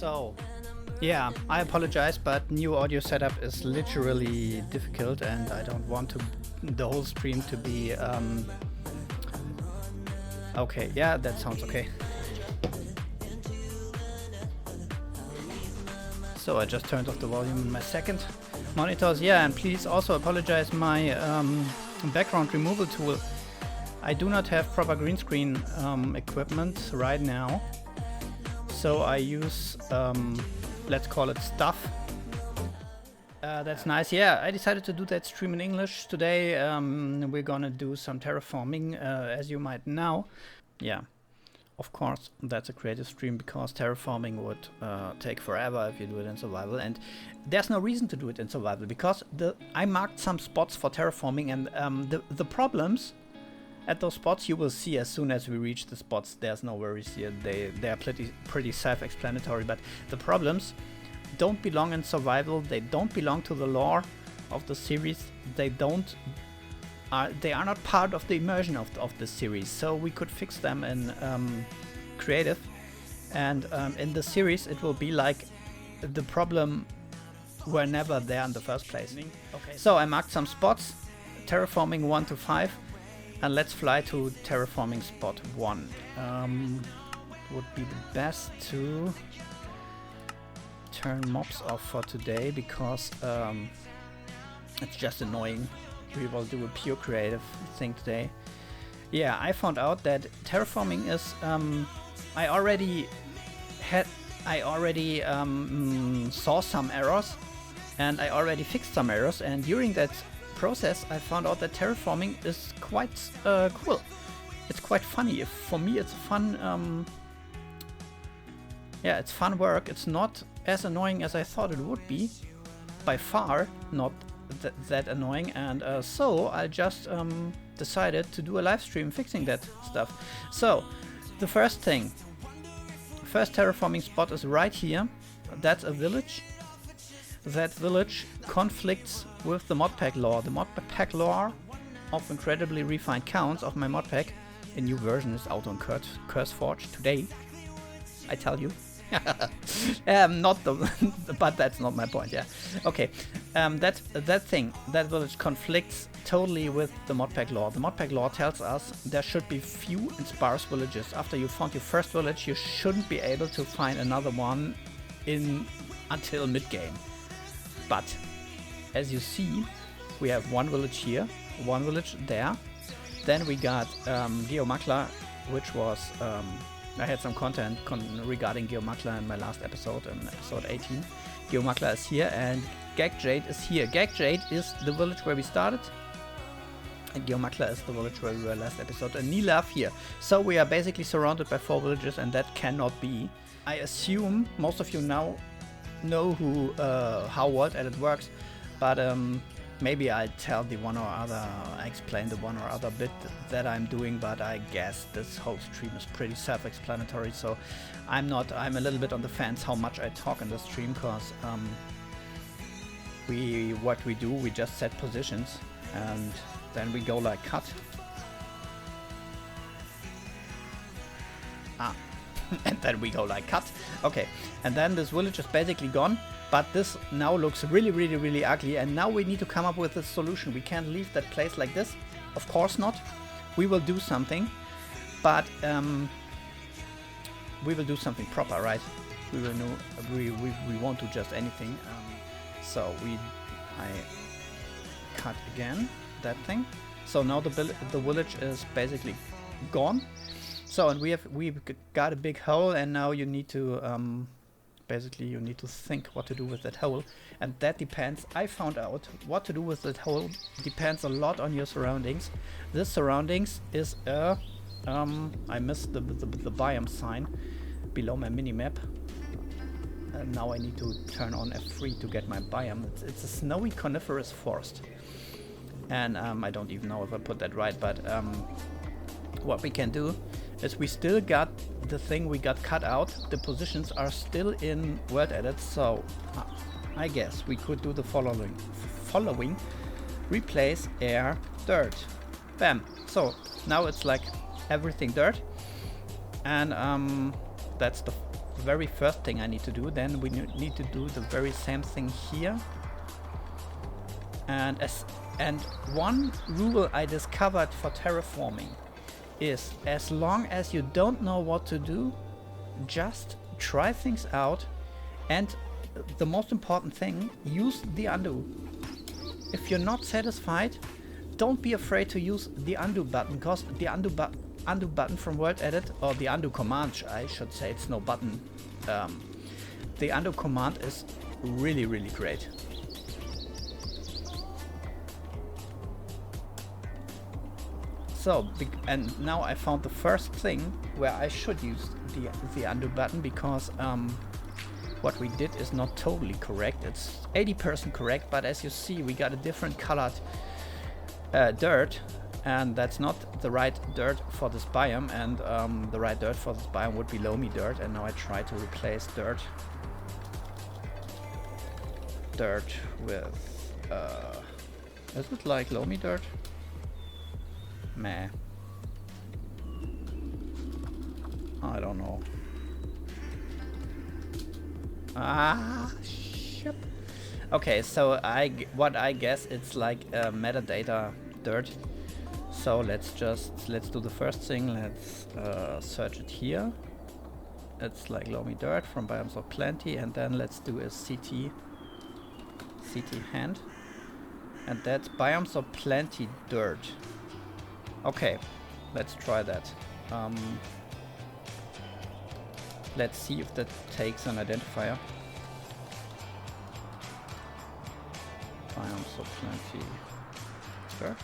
So, yeah, I apologize, but new audio setup is literally difficult, and I don't want the whole stream to be okay. Yeah, that sounds okay. So I just turned off the volume in my second monitors. Yeah, and please also apologize my background removal tool. I do not have proper green screen equipment right now, so I use let's call it stuff. That's nice. Yeah, I decided to do that stream in English today. We're gonna do some terraforming, as you might know. Yeah, of course that's a creative stream because terraforming would take forever if you do it in survival, and there's no reason to do it in survival because I marked some spots for terraforming, and the problems at those spots you will see as soon as we reach the spots. There's no worries here. They are pretty self-explanatory, but the problems don't belong in survival. They don't belong to the lore of the series. They are not part of the immersion of the series. So we could fix them in creative, and in the series it will be like the problem were never there in the first place. Okay. So I marked some spots, terraforming 1 to 5. And let's fly to terraforming spot 1. Would be the best to turn mobs off for today because it's just annoying. We will do a pure creative thing today. Yeah, I found out that terraforming is I already saw some errors, and I already fixed some errors, and during that process I found out that terraforming is quite cool. It's quite funny. For me it's fun. Yeah, it's fun work. It's not as annoying as I thought it would be. By far not that annoying, and so I just decided to do a live stream fixing that stuff. So the first terraforming spot is right here. That's a village. That village conflicts with the modpack lore. The modpack lore of incredibly refined counts of my modpack. A new version is out on CurseForge today. I tell you. Not the, but that's not my point. Yeah. Okay. That village conflicts totally with the modpack lore. The modpack lore tells us there should be few and sparse villages. After you found your first village, you shouldn't be able to find another one until mid-game. But as you see, we have one village here, one village there. Then we got Geomakla, which was I had some content regarding Geomakla in my last episode, in episode 18. Geomakla is here, and Gagjade is here. Gagjade is the village where we started, and Geomakla is the village where we were last episode, and Nilaf here. So we are basically surrounded by 4 villages, and that cannot be. I assume most of you now know how World Edit works, but maybe I tell the one or other, I explain the one or other bit that I'm doing, but I guess this whole stream is pretty self-explanatory, so I'm a little bit on the fence how much I talk in the stream, because what we do, we just set positions and then we go like cut. And then we go like cut. Okay, and then this village is basically gone, but this now looks really ugly, and now we need to come up with a solution. We can't leave that place like this, of course not. We will do something, but we will do something proper, right? We will know, we won't do just anything. So I cut again that thing. So now the village is basically gone. So, and we've got a big hole, and now you need to basically you need to think what to do with that hole, and that depends. I found out what to do with that hole depends a lot on your surroundings. This surroundings is I missed the biome sign below my minimap, and now I need to turn on F3 to get my biome. It's a snowy coniferous forest, and I don't even know if I put that right, but what we can do is we still got the thing we got cut out. The positions are still in World Edit, so I guess we could do the following. Replace air dirt. Bam. So now it's like everything dirt, and that's the the very first thing I need to do. Then we need to do the very same thing here. And one rule I discovered for terraforming is, as long as you don't know what to do, just try things out, and the most important thing, use the undo. If you're not satisfied, don't be afraid to use the undo button, because the undo button from World Edit, or the undo command, I should say, it's no button. The undo command is really, really great. So, and now I found the first thing where I should use the undo button, because what we did is not totally correct. It's 80% correct, but as you see, we got a different colored dirt, and that's not the right dirt for this biome, and the right dirt for this biome would be loamy dirt, and now I try to replace dirt with, is it like loamy dirt? Meh. I don't know. Shit. Okay, so what I guess it's like metadata dirt. So let's do the first thing. Let's search it here. It's like loamy dirt from biomes of plenty, and then let's do a CT hand, and that's biomes of plenty dirt. Okay, let's try that. Let's see if that takes an identifier. Biomes of plenty dirt.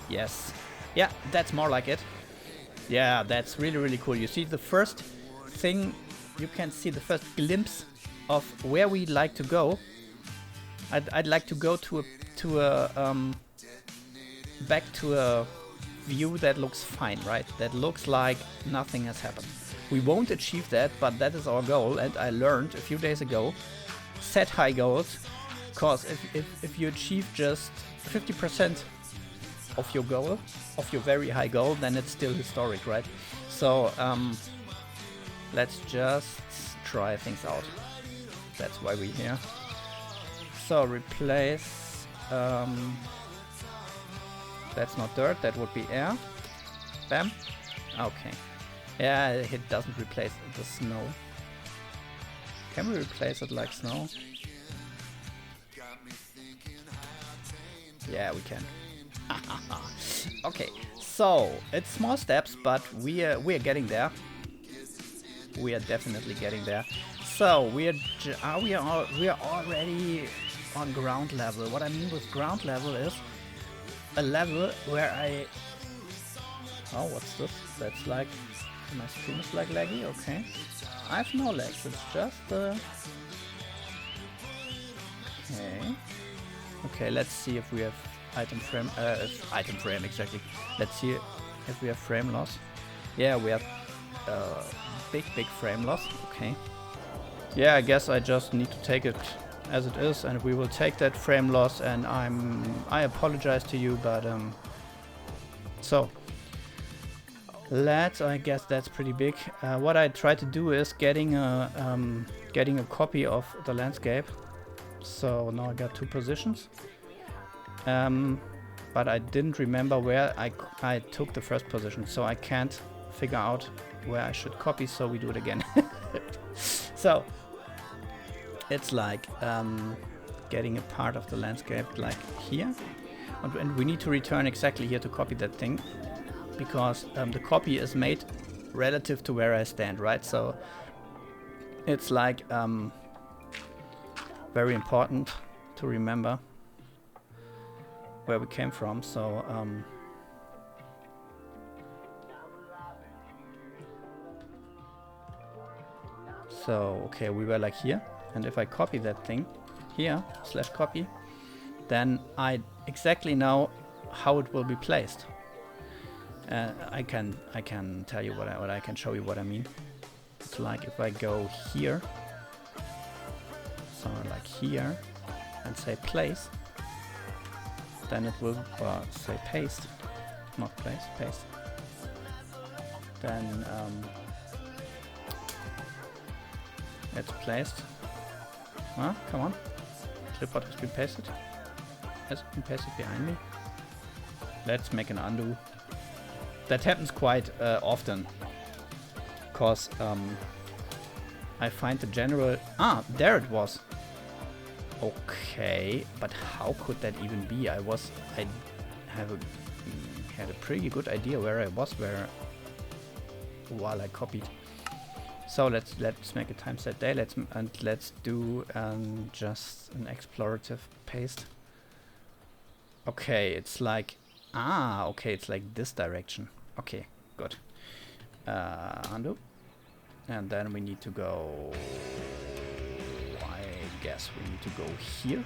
Yes. Yeah, that's more like it. Yeah, that's really, really cool. You see the first thing, you can see the first glimpse of where we'd like to go. I'd like to go back to a view that looks fine, right? That looks like nothing has happened. We won't achieve that, but that is our goal, and I learned a few days ago, set high goals, because if you achieve just 50% of your goal, of your very high goal, then it's still historic, right? So let's just try things out. That's why we're here. So replace, that's not dirt, that would be air. Bam. Okay. Yeah, it doesn't replace the snow. Can we replace it like snow? Yeah, we can. Okay, so it's small steps, but we are getting there. We are definitely getting there. So we are already on ground level. What I mean with ground level is a level where oh, what's this? That's like, my stream is like laggy. Okay, I have no lags. It's just okay. Let's see if we have item frame exactly. Let's see if we have frame loss. Yeah, we have big frame loss. Okay. Yeah, I guess I just need to take it as it is, and we will take that frame loss, and I apologize to you, but so I guess that's pretty big. What I try to do is getting a copy of the landscape. So now I got 2 positions, but I didn't remember where I took the first position, so I can't figure out where I should copy, so we do it again. So it's like getting a part of the landscape like here, and we need to return exactly here to copy that thing, because the copy is made relative to where I stand, right? So it's like very important to remember where we came from. So okay, we were like here, and if I copy that thing here, /copy, then I exactly know how it will be placed. I can tell you what I can show you what I mean. It's like if I go here, somewhere like here, and say place, then it will say paste, not place, paste. Then It's placed. Huh? Come on. Clipboard has been pasted. Has been pasted behind me. Let's make an undo. That happens quite often. Because I find the general... Ah, there it was. Okay, but how could that even be? I had a pretty good idea where I was while I copied. So let's make a time set there. Let's do just an explorative paste. Okay, it's like okay, it's like this direction. Okay, good. Undo, and then we need to go. I guess we need to go here.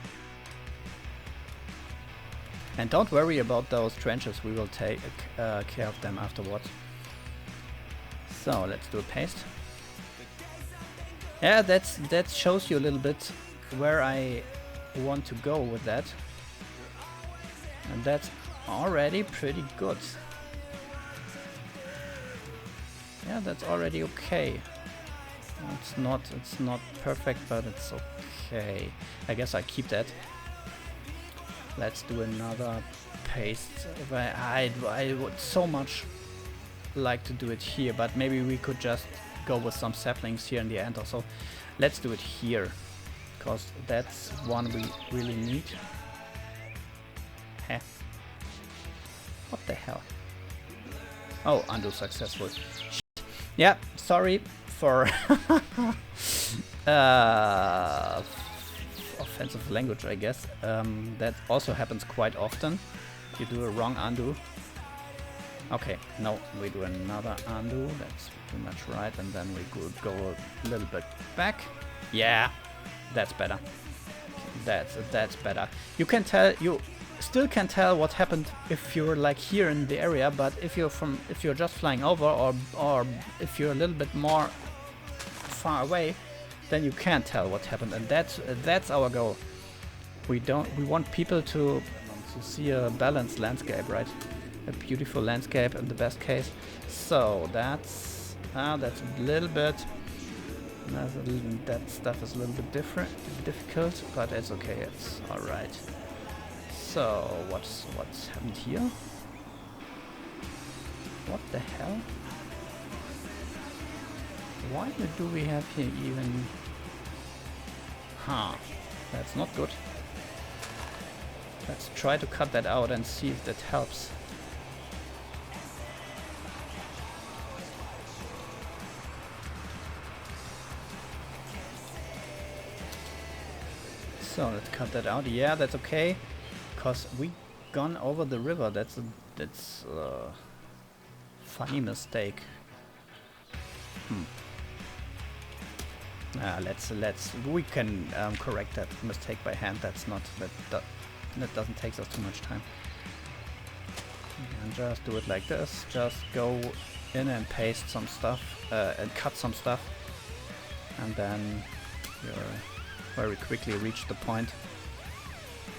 And don't worry about those trenches. We will take care of them afterwards. So let's do a paste. Yeah, that shows you a little bit where I want to go with that. And that's already pretty good. Yeah, that's already okay. It's not perfect, but it's okay. I guess I keep that. Let's do another paste. I would so much like to do it here, but maybe we could just go with some saplings here in the end also. Let's do it here, because that's one we really need. Heh. What the hell? Oh, undo successful. Shit. Yeah, sorry for offensive language, I guess. That also happens quite often. You do a wrong undo. Okay, no, we do another undo. That's pretty much right, and then we could go a little bit back. Yeah, that's better. That's better. You can tell. You still can tell what happened if you're like here in the area, but if you're just flying over, or if you're a little bit more far away, then you can't tell what happened, and that's our goal. We want people to see a balanced landscape, right? A beautiful landscape in the best case. So that's a little bit. That stuff is a little bit difficult, but it's okay. It's all right. So what's happened here? What the hell? Why do we have here even? Huh? That's not good. Let's try to cut that out and see if that helps. So let's cut that out. Yeah, that's okay, cause we gone over the river. That's a funny mistake. We can correct that mistake by hand. That doesn't take us too much time. And just do it like this. Just go in and paste some stuff and cut some stuff, and then you're very quickly reach the point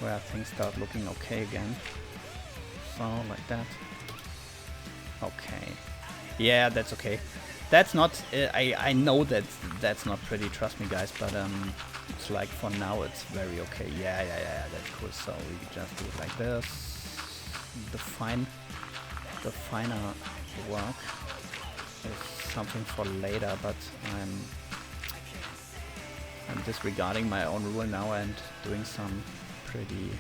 where things start looking okay again. So like that. Okay. Yeah, that's okay. That's not. I know that that's not pretty. Trust me, guys. But it's like for now it's very okay. Yeah. That's cool. So we just do it like this. The finer work is something for later. But I'm disregarding my own rule now and doing some pretty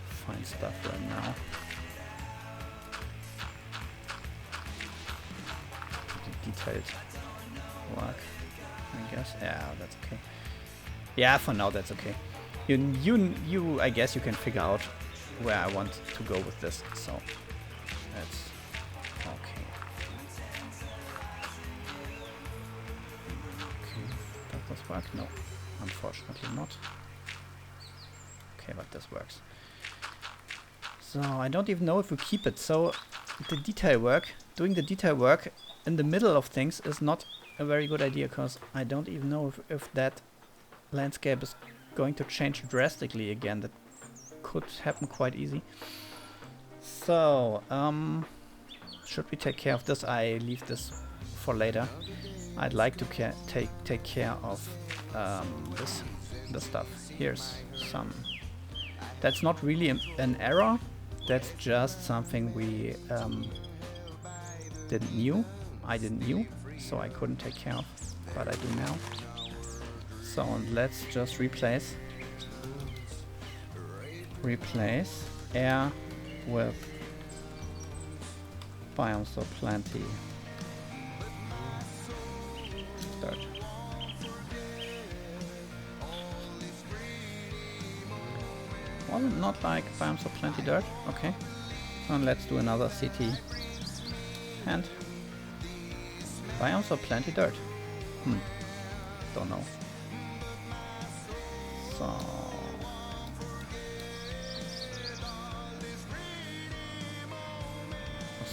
fine stuff right now. Detailed work, I guess. Yeah, that's okay. Yeah, for now that's okay. You I guess you can figure out where I want to go with this. So that's okay. Does this work? No, unfortunately not. Okay, but this works. So I don't even know if we keep it. So the detail work, doing the detail work in the middle of things is not a very good idea, because I don't even know if that landscape is going to change drastically again. That could happen quite easy. So should we take care of this? I leave this for later. I'd like to take care of this stuff. Here's some. That's not really an error. That's just something we didn't knew. I didn't knew, so I couldn't take care of, but I do now. So let's just replace air with biomes so plenty dirt. Was it not like biomes so plenty dirt? Okay. And let's do another CT. And biomes so plenty dirt. Don't know.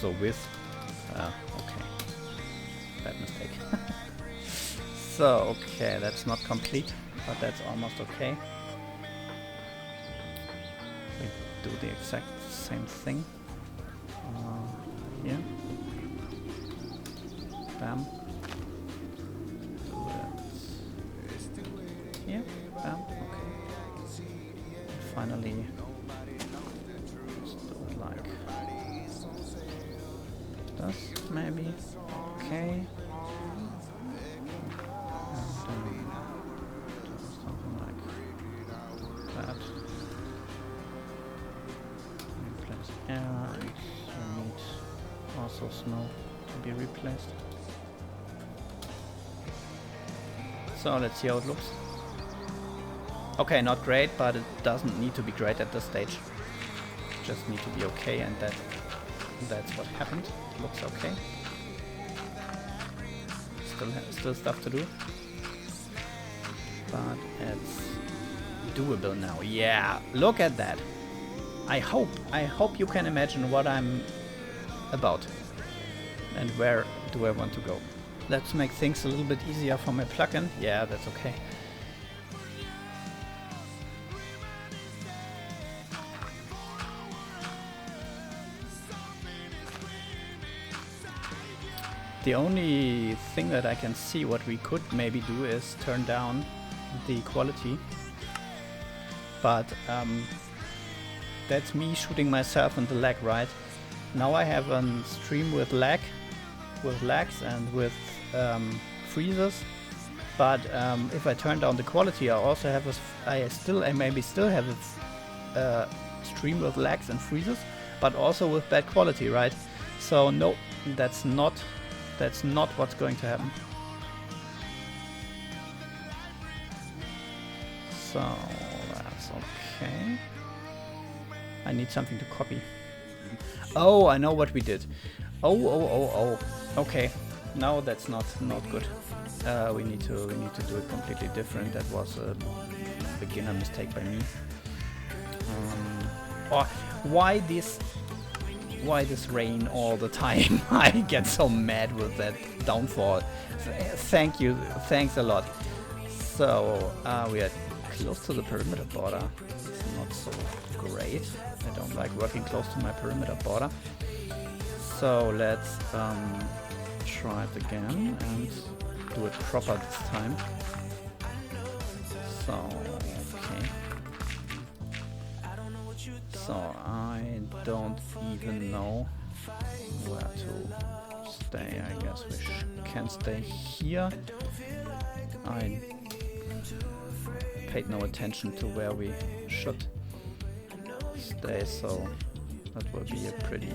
So with okay, bad mistake. So okay, that's not complete, but that's almost okay. We do the exact same thing. Here. Bam. Do it here. Bam. Okay. And finally, just do it like this, maybe. Okay. And then do something like that. Replace air, and we need also snow to be replaced. So let's see how it looks. Okay, not great, but it doesn't need to be great at this stage. Just need to be okay, and that's what happened. Looks okay. Still stuff to do, but it's doable now. Yeah, look at that. I hope you can imagine what I'm about and where do I want to go. Let's make things a little bit easier for my plugin. Yeah, that's okay. The only thing that I can see what we could maybe do is turn down the quality, but that's me shooting myself in the leg, right? Now I have a stream with lags and with freezes, but if I turn down the quality, I also have I maybe still have a stream with lags and freezes, but also with bad quality, right? So no, that's not what's going to happen. So that's okay. I need something to copy. Oh, I know what we did. Oh. Okay. No, that's not good. We need to do it completely different. That was a beginner mistake by me. Why this rain all the time? I get so mad with that downfall. Thanks a lot. So we are close to the perimeter border. It's not so great. I don't like working close to my perimeter border. So let's try it again and do it proper this time. So okay. So I don't even know where to stay. I guess we can stay here. I paid no attention to where we should stay, so that will be a pretty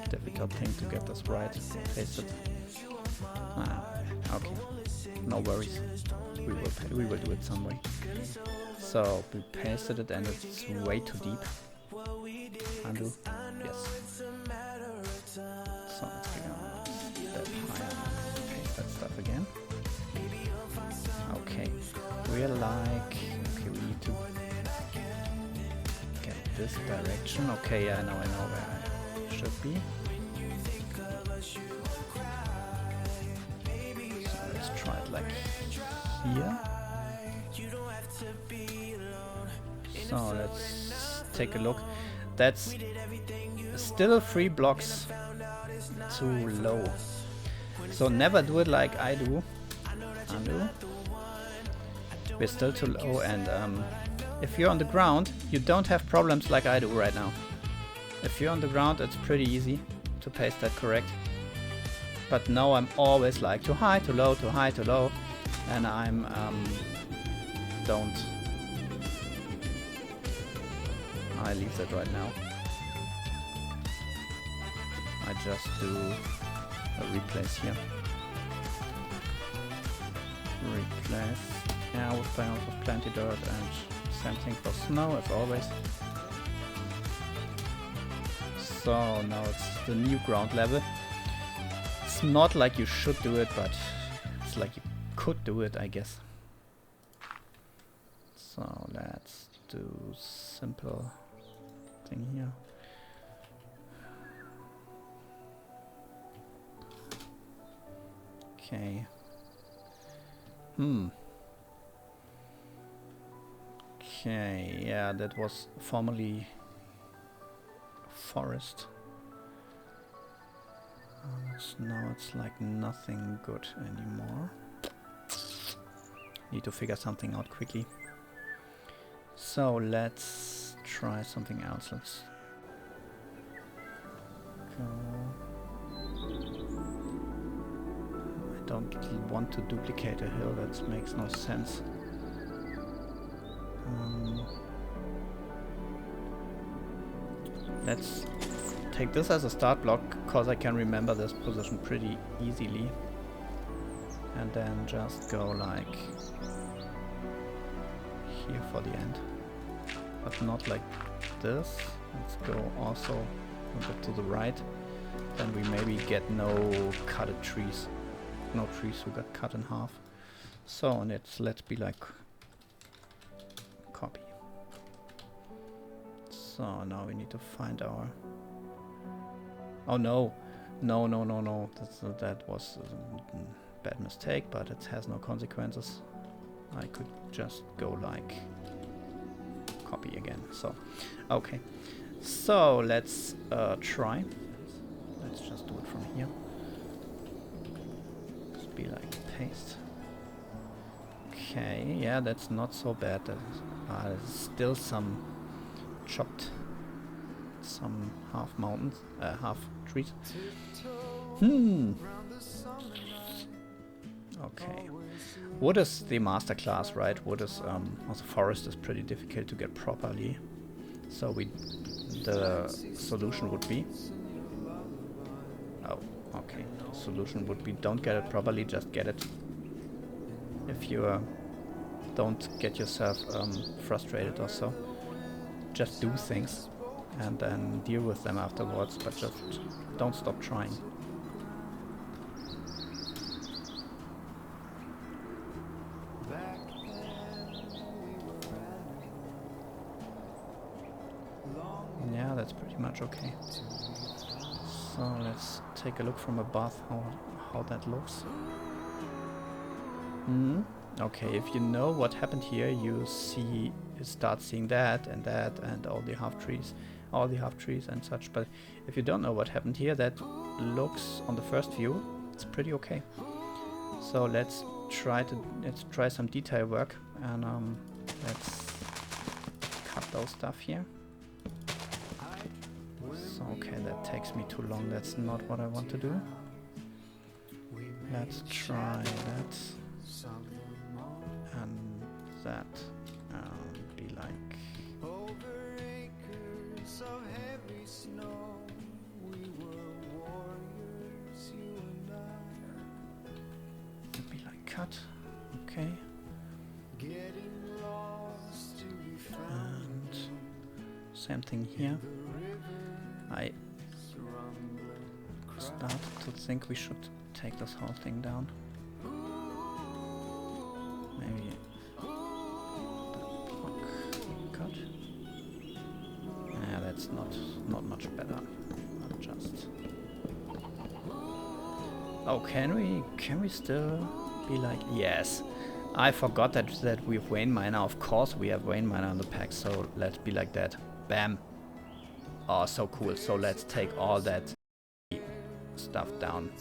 difficult thing to get this right. Paste it. Okay, no worries. We will do it some way. So we pasted it and it's way too deep. Undo. Yes. So let's go that higher. Paste that stuff again. Okay. We're like, okay, we need to get this direction. Okay, yeah, now I know where I should be. So let's try it like here. So let's take a look. That's still 3 blocks too low. So never do it like I do. Undo. We're still too low, and if you're on the ground, you don't have problems like I do right now. If you're on the ground, it's pretty easy to paste that correct. But now I'm always like too high, too low, too high, too low, and I'm I leave that right now. I just do a replace here. Replace, yeah, with plenty dirt, and same thing for snow as always. So now it's the new ground level. It's not like you should do it, but it's like you could do it, I guess. So let's do simple thing here. Okay. Okay, yeah, that was formerly forest. Now it's like nothing good anymore. Need to figure something out quickly. So let's try something else. Let's go. I don't want to duplicate a hill, that makes no sense. Let's take this as a start block, because I can remember this position pretty easily. And then just go like here for the end. But not like this. Let's go also a bit to the right. Then we maybe get no cutted trees. No trees who got cut in half. So and let's be like copy. So now we need to find our... Oh no! No. That was a bad mistake, but it has no consequences. I could just go like copy again. So, okay. So let's try. Let's just do it from here. Just be like paste. Okay, yeah, that's not so bad. There's still some chopped, some half mountains, half trees. Okay. Wood is the master class, right? Wood is also forest is pretty difficult to get properly. So the solution would be... Oh, okay. The solution would be don't get it properly, just get it. If you don't get yourself frustrated or so, just do things and then deal with them afterwards, but just don't stop trying. Yeah, that's pretty much okay. So let's take a look from above how that looks. Okay, if you know what happened here, you start seeing that and all the half trees and such. But if you don't know what happened here, that looks on the first view, it's pretty okay. So let's try some detail work, and let's cut those stuff here. So okay, that takes me too long. That's not what I want to do. Let's try that. And that be like cut. Okay. And same thing here. I started to think we should take this whole thing down. Maybe the block cut. Yeah, that's not much better. I'll just... Oh, can we still be like... Yes. I forgot that we have Wayne Miner. Of course we have Wayne Miner on the pack, so let's be like that. Bam. Oh, so cool. So let's take all that stuff down.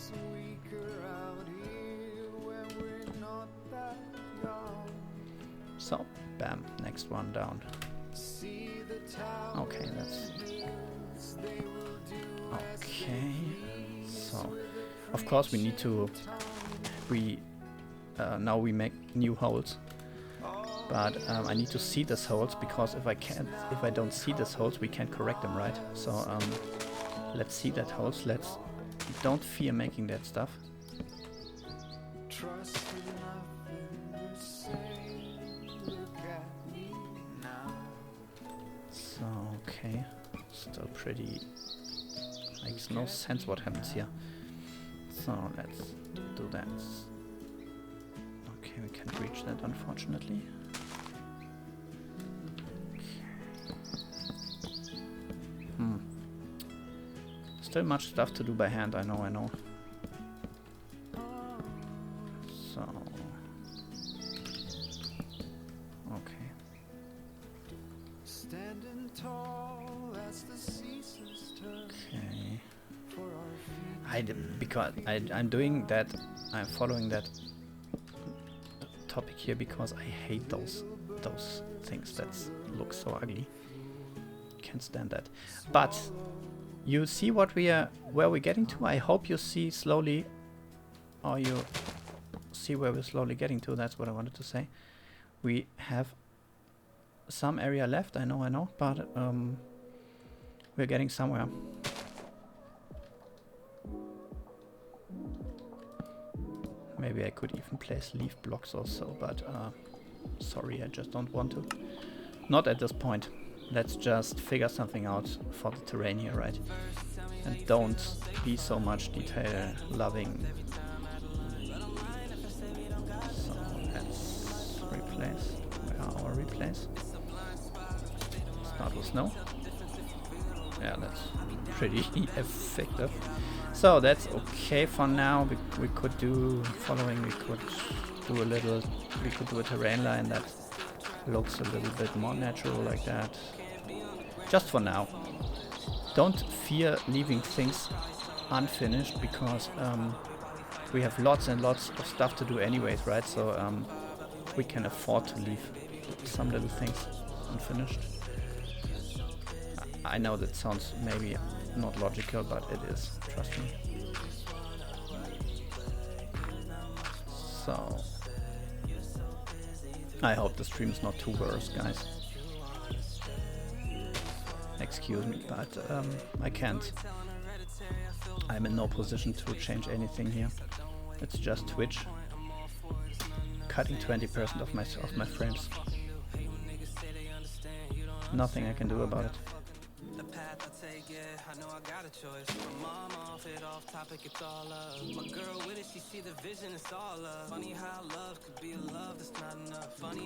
So, bam, next one down. Okay, that's... Okay, so... Of course we need to... now we make new holes. But I need to see these holes, because if I don't see these holes, we can't correct them, right? So let's see that holes. Don't fear making that stuff. So okay, still pretty. Makes no sense what happens here. So let's do that. Okay, we can't reach that, unfortunately. Still much stuff to do by hand, I know. So... Okay. Okay. Because I'm doing that, I'm following that topic here because I hate those things that look so ugly. Can't stand that. But you see where we're getting to? I hope you see slowly, or you see where we're slowly getting to. That's what I wanted to say. We have some area left, I know, but we're getting somewhere. Maybe I could even place leaf blocks also, but sorry, I just don't want to. Not at this point. Let's just figure something out for the terrain here, right? And don't be so much detail loving. So let's replace. Where are our replace? Start with snow. Yeah, that's pretty effective. So that's okay for now. We could do following. We could do a terrain line that looks a little bit more natural like that. Just for now. Don't fear leaving things unfinished, because we have lots and lots of stuff to do anyways, right? So we can afford to leave some little things unfinished. I know that sounds maybe not logical, but it is, trust me. So I hope the stream is not too worse, guys. Excuse me, but I can't. I'm in no position to change anything here. It's just Twitch cutting 20% of my frames. Nothing I can do about it.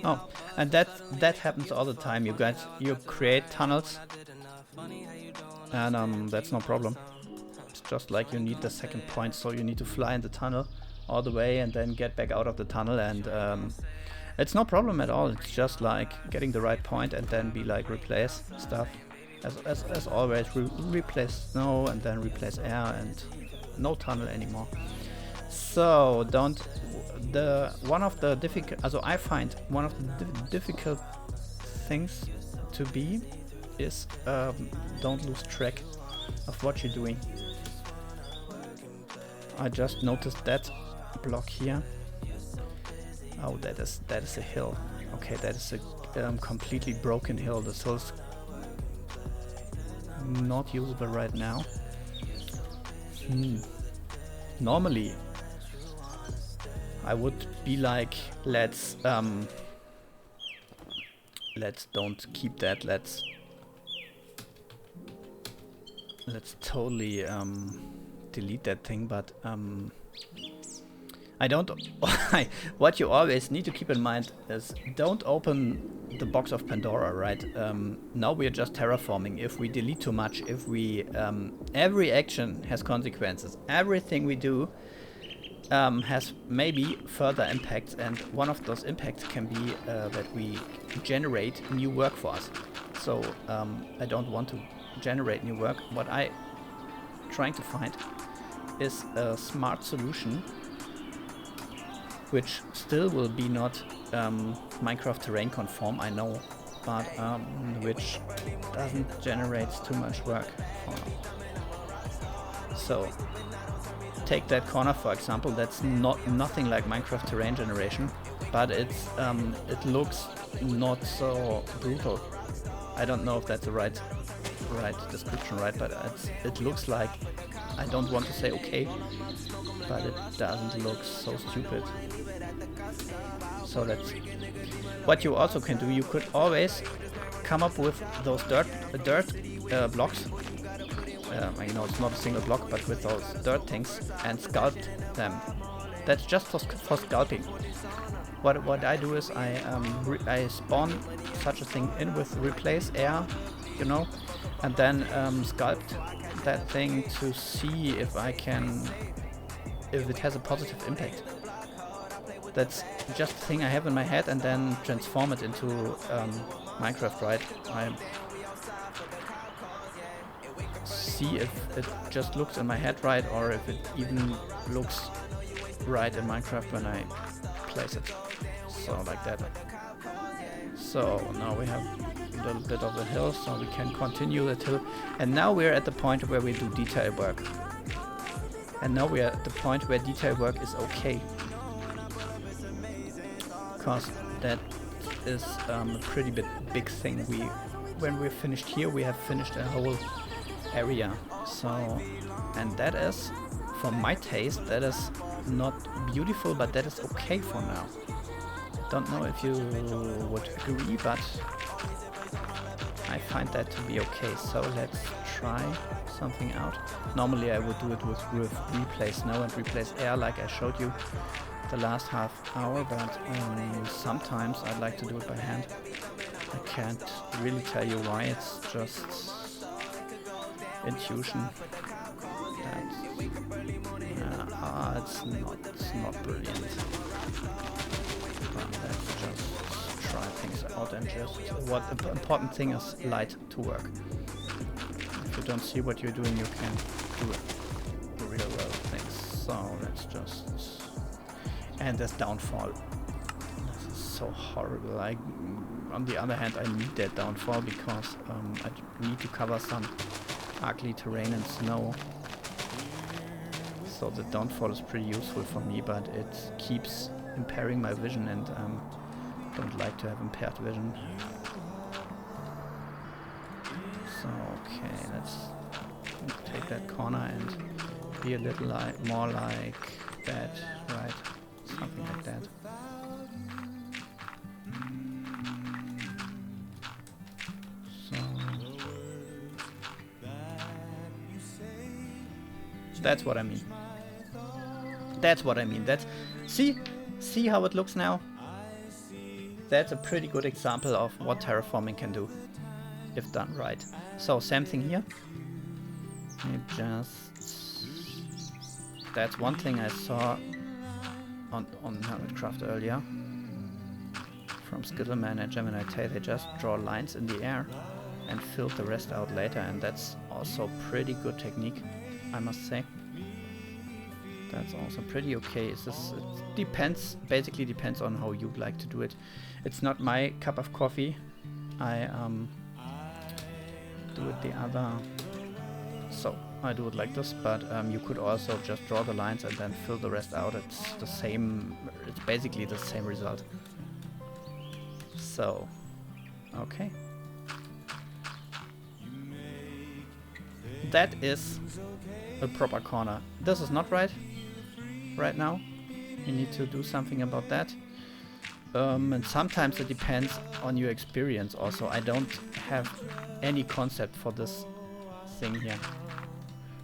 Oh, and that happens all the time. You guys, you create tunnels, and that's no problem. It's just like you need the second point, so you need to fly in the tunnel all the way and then get back out of the tunnel, and it's no problem at all. It's just like getting the right point and then be like replace stuff. As always, replace snow and then replace air, and no tunnel anymore. So I find one of the difficult things to be is don't lose track of what you're doing. I just noticed that block here. Oh, that is a hill. Okay, that is a completely broken hill. This hill's not usable right now. Normally I would be like, let's don't keep that, let's totally delete that thing, but I don't. What you always need to keep in mind is don't open the box of Pandora, right? Now we are just terraforming. If we delete too much, if we every action has consequences. Everything we do has maybe further impacts, and one of those impacts can be that we generate new work for us. So I don't want to generate new work. What I'm trying to find is a smart solution which still will be not Minecraft terrain conform, I know, but which doesn't generate too much work for now. So take that corner for example. That's nothing like Minecraft terrain generation, but it's it looks not so brutal. I don't know if that's the right description, right? But it looks like, I don't want to say okay, but it doesn't look so stupid. So that's what you also can do. You could always come up with those dirt blocks. You know, it's not a single block, but with those dirt things, and sculpt them. That's just for sculpting. What I do is I spawn such a thing in with replace air, you know, and then sculpt that thing to see if it has a positive impact. That's just a thing I have in my head, and then transform it into Minecraft, right? I see if it just looks in my head right, or if it even looks right in Minecraft when I place it. So like that. So now we have a little bit of a hill, so we can continue that hill. And now we're at the point where we do detail work. And now we're at the point where detail work is okay. Because that is a pretty big thing. When we're finished here, we have finished a whole area. So, and that is, for my taste, that is not beautiful, but that is okay for now. Don't know if you would agree, but I find that to be okay. So let's try something out. Normally I would do it with replace snow and replace air, like I showed you the last half hour, but sometimes I'd like to do it by hand. I can't really tell you why, it's just intuition. It's not brilliant. But let's just try things out, and just what the important thing is, light to work. If you don't see what you're doing, you can do it the real world things. So let's just, and this downfall. This is so horrible. On the other hand, I need that downfall because I need to cover some ugly terrain and snow. So the downfall is pretty useful for me, but it keeps impairing my vision, and don't like to have impaired vision. So okay, let's take that corner and be a little more like that, right? Something like that. So that's what I mean. That's what I mean. That's, see how it looks now? That's a pretty good example of what terraforming can do if done right. So same thing here. That's one thing I saw on Hermitcraft earlier from Skittleman and Gemini Tay. They just draw lines in the air and fill the rest out later, and that's also pretty good technique, I must say. That's also pretty okay. It depends, basically depends on how you like to do it. It's not my cup of coffee. I do it the other. So I do it like this, but you could also just draw the lines and then fill the rest out. It's the same. It's basically the same result. So, okay. That is a proper corner. This is not right now. You need to do something about that. And sometimes it depends on your experience also. I don't have any concept for this thing here.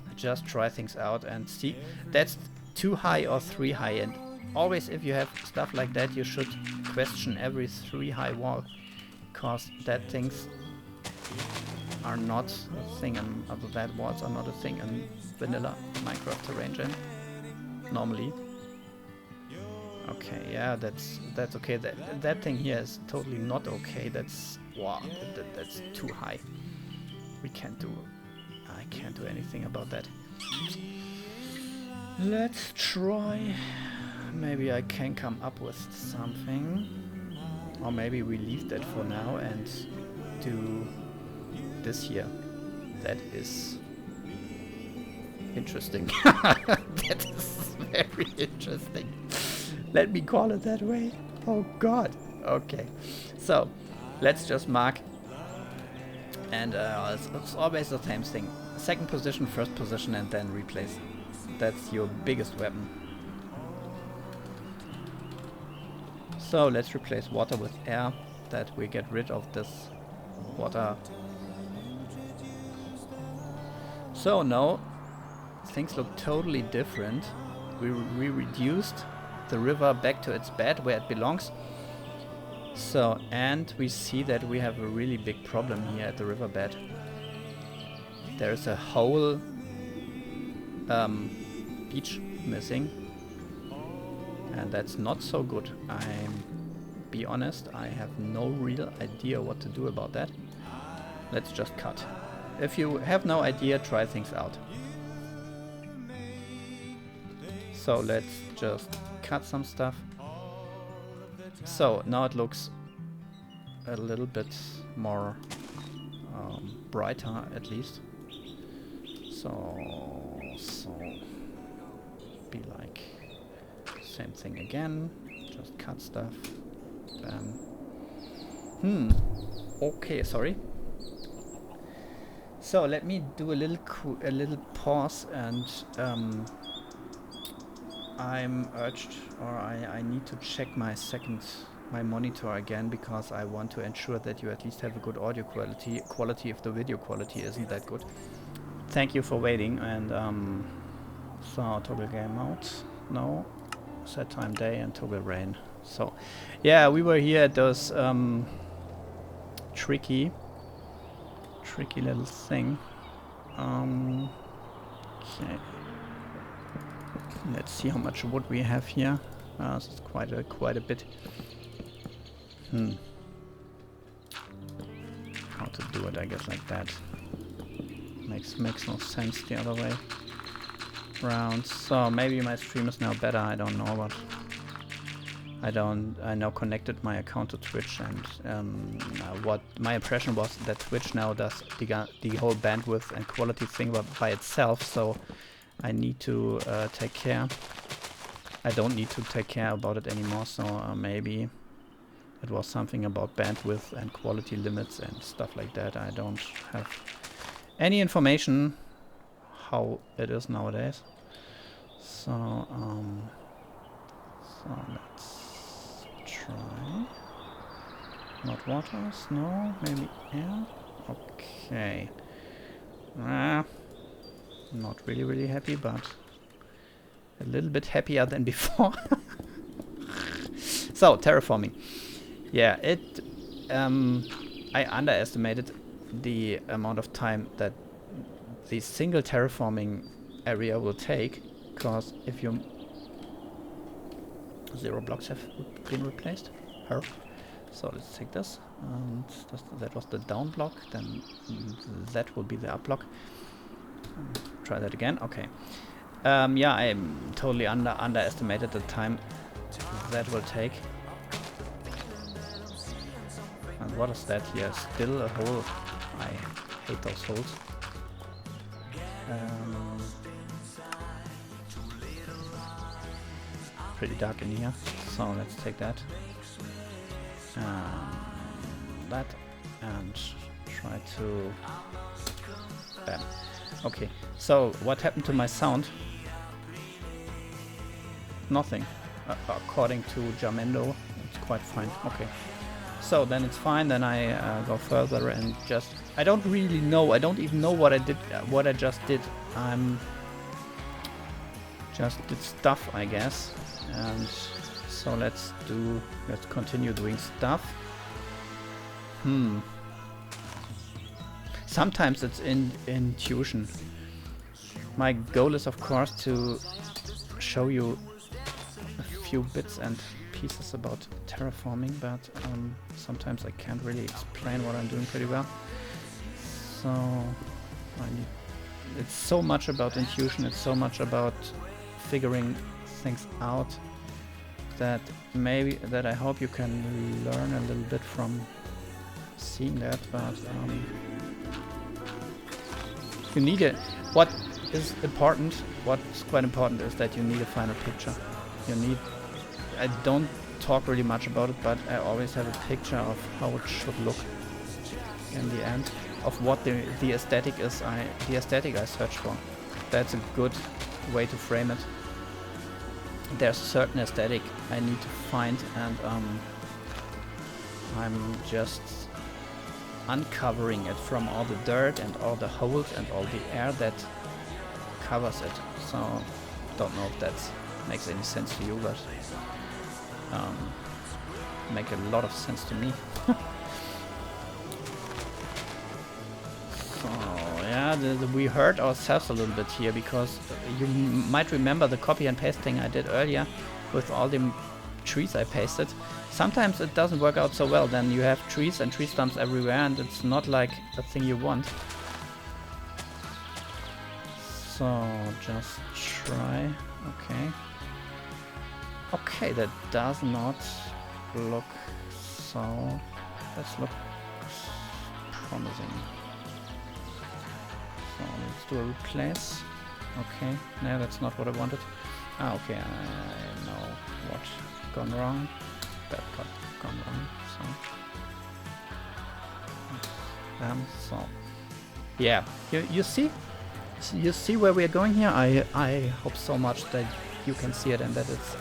I just try things out and see. That's too high or 3 high, and always if you have stuff like that, you should question every 3 high wall, because that things are not a thing, and that walls are not a thing in vanilla Minecraft terrain gen normally. Okay, yeah, that's okay. That thing here is totally not okay. That's, wow, that's too high. I can't do anything about that. Let's try maybe I can come up with something. Or maybe we leave that for now and do this here. That is interesting. That is very interesting. Let me call it that way. Oh god. Okay. So, let's just mark. And it's always the same thing. Second position, first position, and then replace. That's your biggest weapon. So let's replace water with air, that we get rid of this water. So now things look totally different. We reduced the river back to its bed where it belongs. So, and we see that we have a really big problem here at the riverbed. There's a whole beach missing, and that's not so good. Be honest, I have no real idea what to do about that. Let's just cut. If you have no idea, try things out. So let's just cut some stuff. So now it looks a little bit more brighter, at least. So be like same thing again. Just cut stuff. Okay, sorry. So let me do a little pause, and I'm urged, or I need to check my monitor again, because I want to ensure that you at least have a good audio quality if the video quality isn't that good. Thank you for waiting. And so toggle game mode, no, set time day, and toggle rain. So yeah, we were here at those tricky little thing. Okay. Let's see how much wood we have here. This is quite a bit. How to do it? I guess like that. Makes no sense the other way round. So maybe my stream is now better. I don't know, but I now connected my account to Twitch, and what my impression was that Twitch now does the whole bandwidth and quality thing by itself. So I need to take care. I don't need to take care about it anymore, so maybe it was something about bandwidth and quality limits and stuff like that. I don't have any information how it is nowadays. So let's try. Not water, snow, maybe air. Okay. Not really happy, but a little bit happier than before. So, terraforming. Yeah, I underestimated the amount of time that the single terraforming area will take, because if you... 0 blocks have been replaced. So let's take this. That was the down block, then that will be the up block. Try that again. Okay. Yeah, I totally underestimated the time that will take. And what is that here? Still a hole. I hate those holes. Pretty dark in here, so let's take that. That, and try to... Bam. Okay, so what happened to my sound? Nothing. According to Jamendo, it's quite fine. Okay. So then it's fine, then I go further and just... I don't really know, I don't even know what I did, what I just did. Just did stuff, I guess. And so let's continue doing stuff. Sometimes it's intuition. My goal is, of course, to show you a few bits and pieces about terraforming, but sometimes I can't really explain what I'm doing pretty well. So it's so much about intuition, it's so much about figuring things out. that I hope you can learn a little bit from seeing that, but you need it. What is important, what's quite important, is that you need a final picture. You need, I don't talk really much about it, but I always have a picture of how it should look in the end, of what the aesthetic is, the aesthetic I search for. That's a good way to frame it. There's a certain aesthetic I need to find, and I'm just uncovering it from all the dirt and all the holes and all the air that covers it. So don't know if that makes any sense to you, but make a lot of sense to me. So yeah, we hurt ourselves a little bit here, because you might remember the copy and paste thing I did earlier with all the trees I pasted. Sometimes it doesn't work out so well, then you have trees and tree stumps everywhere, and it's not like the thing you want. So just try. Okay, that does not look so, that looks promising. So let's do a replace. Okay, no, that's not what I wanted. Ah, okay, I know what's gone wrong. That got gone wrong. So yeah, you see where we are going here. I hope so much that you can see it and that it's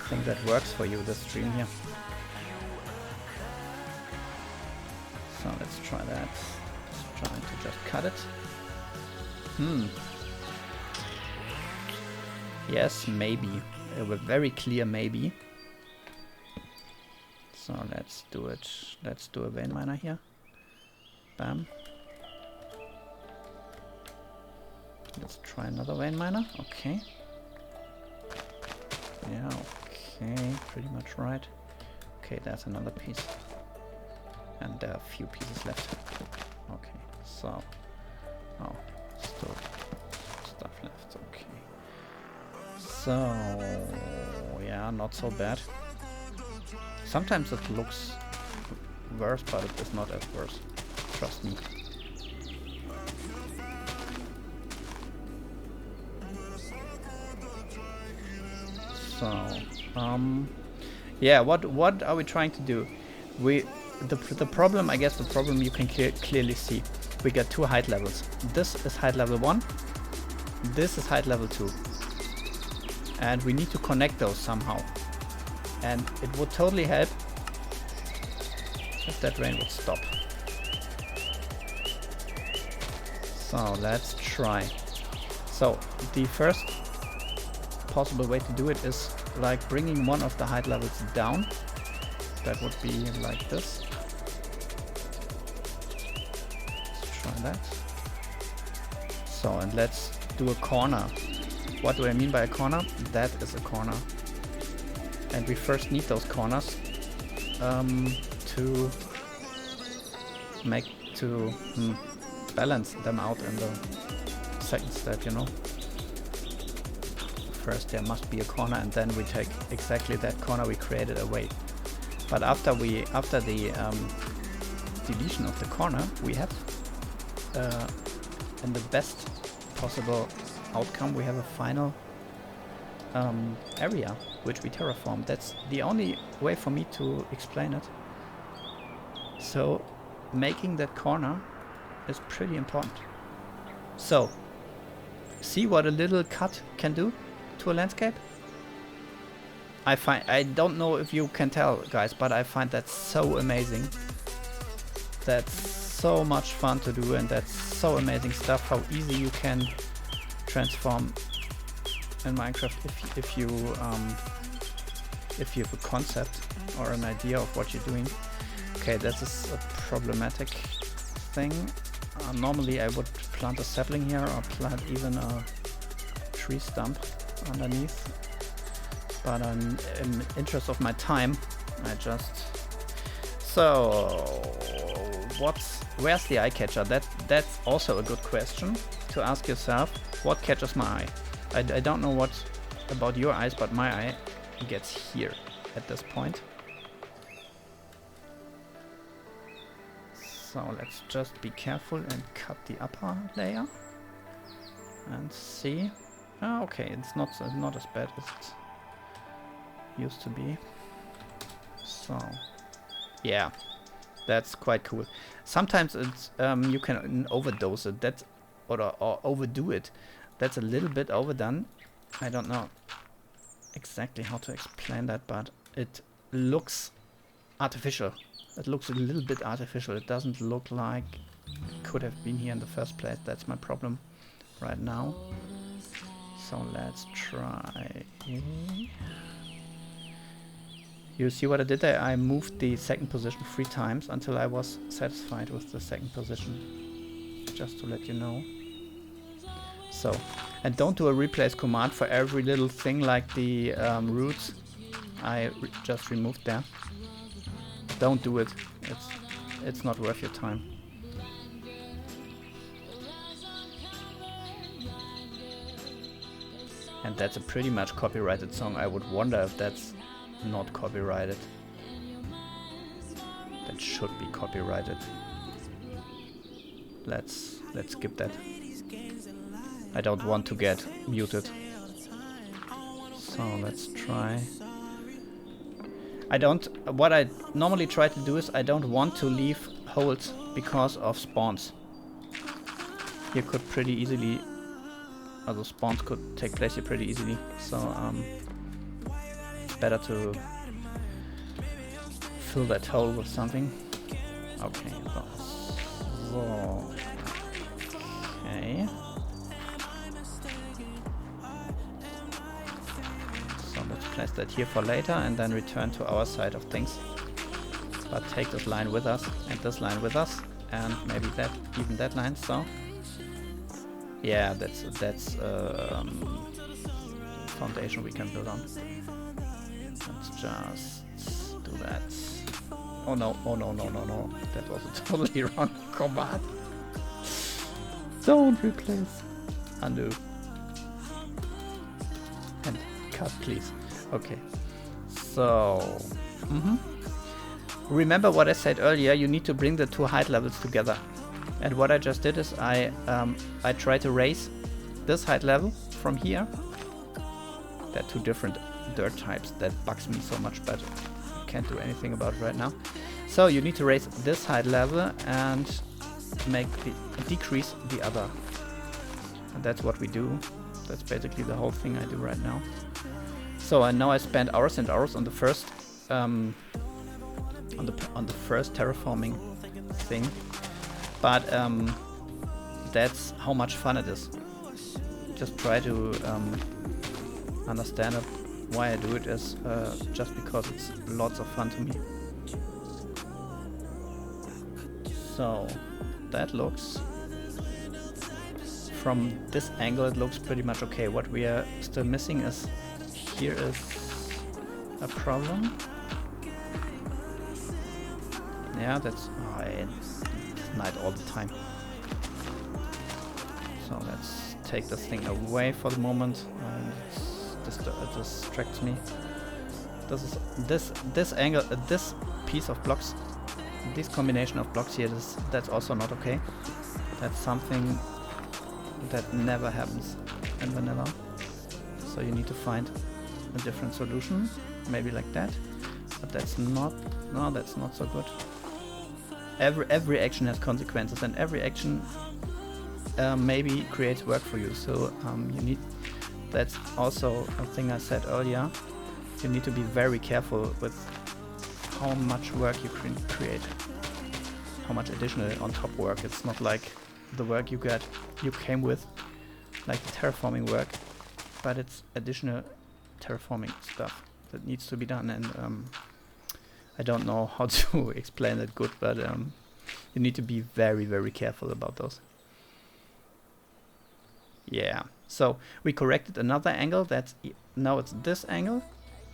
thing that works for you, this stream here. So let's try that. Just trying to just cut it. Yes, maybe. A very clear maybe. So let's do it. Let's do a vein miner here. Bam. Let's try another vein miner. Okay. Yeah, okay. Pretty much right. Okay, that's another piece. And there are a few pieces left. Okay, so... Oh, still stuff left. Okay. So... Yeah, not so bad. Sometimes it looks worse, but it is not as worse. Trust me. So, yeah, what are we trying to do? The problem, I guess the problem you can clearly see. We got two height levels. This is height level 1. This is height level 2. And we need to connect those somehow. And it would totally help if that rain would stop. So let's try. So the first possible way to do it is like bringing one of the height levels down. That would be like this. Let's try that. So, and let's do a corner. What do I mean by a corner? That is a corner. And we first need those corners to balance them out in the second step, you know. First there must be a corner, and then we take exactly that corner we created away. But after the deletion of the corner, we have in the best possible outcome, we have a final area which we terraform. That's the only way for me to explain it. So making that corner is pretty important. So see what a little cut can do to a landscape. I don't know if you can tell, guys, but I find that so amazing. That's so much fun to do, and that's so amazing stuff, how easy you can transform in Minecraft if you have a concept or an idea of what you're doing. Okay, this is a problematic thing. Normally I would plant a sapling here or plant even a tree stump underneath, but in interest of my time I just... So where's the eye catcher? That's also a good question to ask yourself. What catches my eye? I don't know what about your eyes, but my eye gets here at this point. So let's just be careful and cut the upper layer and see. Oh, okay, it's not as bad as it used to be. So yeah, that's quite cool. Sometimes it's you can overdose it, that or overdo it. That's a little bit overdone. I don't know exactly how to explain that, but it looks artificial. It looks a little bit artificial. It doesn't look like it could have been here in the first place. That's my problem right now. So let's try. You see what I did there? I moved the second position 3 times until I was satisfied with the second position. Just to let you know. So, and don't do a replace command for every little thing like the roots I just removed there. Don't do it. It's not worth your time. And that's a pretty much copyrighted song. I would wonder if that's not copyrighted. That should be copyrighted. Let's skip that. I don't want to get muted. So let's try. What I normally try to do is I don't want to leave holes because of spawns. You could pretty easily, although spawns could take place here pretty easily. So it's better to fill that hole with something. Okay, so okay. So let's place that here for later and then return to our side of things. But take this line with us and this line with us and maybe that, even that line. So yeah, that's foundation we can build on. Let's just do that. Oh no, oh no, no, no, no. That was a totally wrong command. Don't replace. Undo. And cut, please. Okay. So, remember what I said earlier, you need to bring the 2 height levels together. And what I just did is I try to raise this height level from here. They're 2 different dirt types. That bugs me so much, but I can't do anything about it right now. So you need to raise this height level and decrease the other. And that's what we do. That's basically the whole thing I do right now. So I know I spent hours and hours on the first on the first terraforming thing, but that's how much fun it is. Just try to understand it. Why I do it is just because it's lots of fun to me. So that looks, from this angle it looks pretty much okay. What we are still missing is, here is a problem. Yeah, that's, oh, it's night all the time. So let's take this thing away for the moment. It distracts me. This angle, this piece of blocks, this combination of blocks here, that's also not okay. That's something that never happens in vanilla. So you need to find a different solution, maybe like that. But that's not, no, that's not so good. Every action has consequences, and every action maybe creates work for you. So you need, that's also a thing I said earlier. You need to be very careful with how much work you can create, how much additional on top work. It's not like the work you came with, like the terraforming work, but it's additional terraforming stuff that needs to be done. And I don't know how to explain it good, but you need to be very, very careful about those. Yeah, so we corrected another angle. That's now it's this angle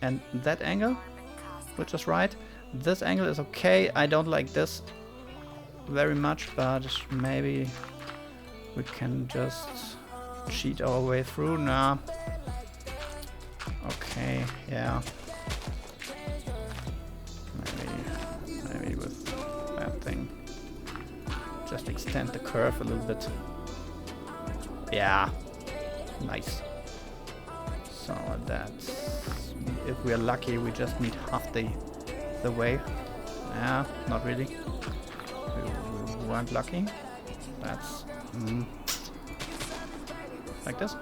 and that angle, which is right. This angle is okay. I don't like this very much, but maybe we can just cheat our way through? Nah. Okay, yeah. Maybe with that thing. Just extend the curve a little bit. Yeah. Nice. So that's... if we're lucky, we just meet half the way. Yeah, not really. We weren't lucky. That's... like this?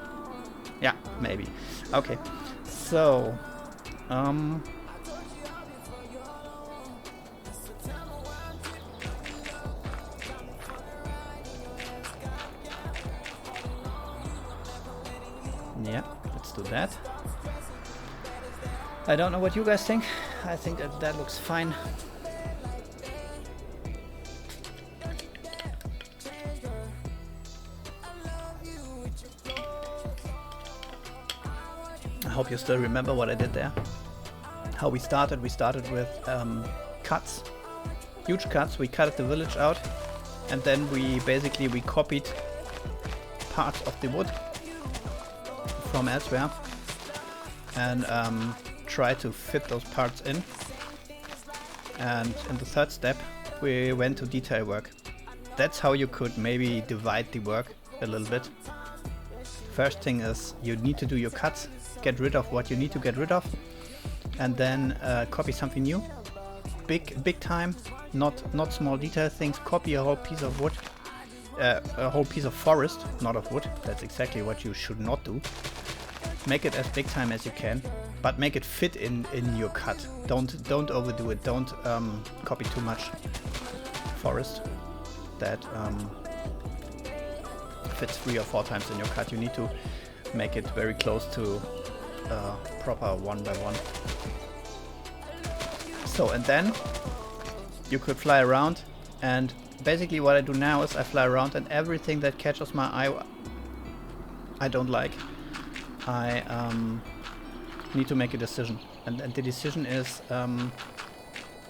Yeah, maybe. Okay. So... yeah, let's do that. I don't know what you guys think. I think that looks fine. I hope you still remember what I did there. How we started. We started with cuts. Huge cuts. We cut the village out. And then we copied parts of the wood from elsewhere. And try to fit those parts in. And in the third step we went to detail work. That's how you could maybe divide the work a little bit. First thing is you need to do your cuts, get rid of what you need to get rid of, and then copy something new. Big time, not small detail things. Copy a whole piece of wood, a whole piece of forest, not of wood. That's exactly what you should not do. Make it as big time as you can, but make it fit in your cut. Don't overdo it. Don't copy too much forest that fits 3 or 4 times in your cut. You need to make it very close to proper 1 by 1. So, and then you could fly around, and basically what I do now is I fly around, and everything that catches my eye I don't like. I need to make a decision, and the decision is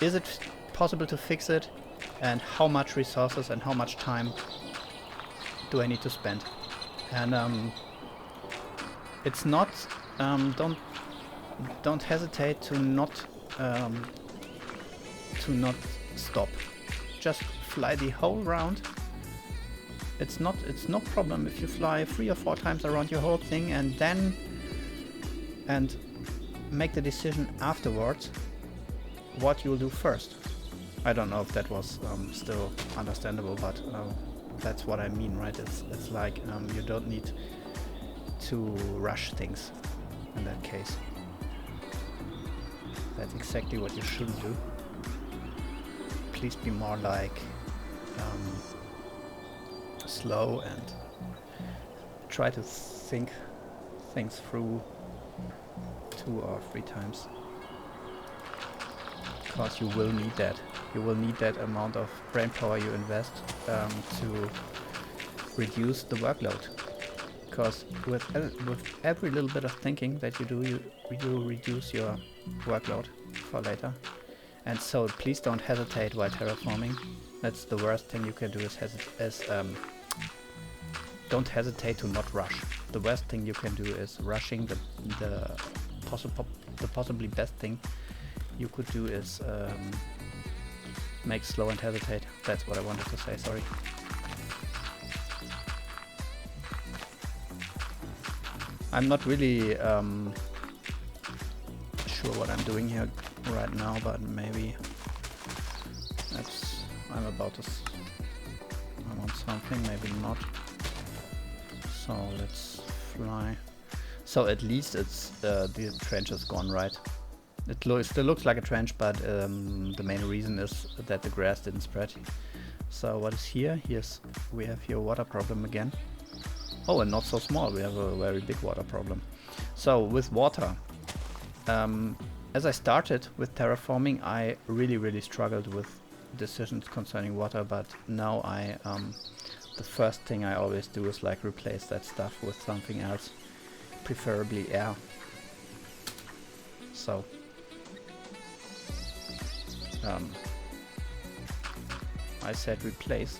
it possible to fix it, and how much resources and how much time do I need to spend? And it's not don't hesitate to not stop. Just fly the whole round. It's no problem if you fly 3 or 4 times around your whole thing and make the decision afterwards what you'll do first. I don't know if that was still understandable, but that's what I mean, right? It's like you don't need to rush things in that case. That's exactly what you shouldn't do. Please be more like slow and try to think things through 2 or 3 times, because you will need that. You will need that amount of brain power you invest to reduce the workload, because with every little bit of thinking that you do, you reduce your workload for later. And so please don't hesitate while terraforming. That's the worst thing you can do, is don't hesitate to not rush. The worst thing you can do is rushing. The possibly best thing you could do is make slow and hesitate. That's what I wanted to say, sorry. I'm not really sure what I'm doing here right now, but maybe I'm about to I want something, maybe not. So let's fly. So at least it's the trench is gone, right? It still looks like a trench, but the main reason is that the grass didn't spread. So what is here? Yes, we have here water problem again. Oh, and not so small, we have a very big water problem. So with water, as I started with terraforming, I really struggled with decisions concerning water, but now the first thing I always do is like replace that stuff with something else, preferably air. So I said replace.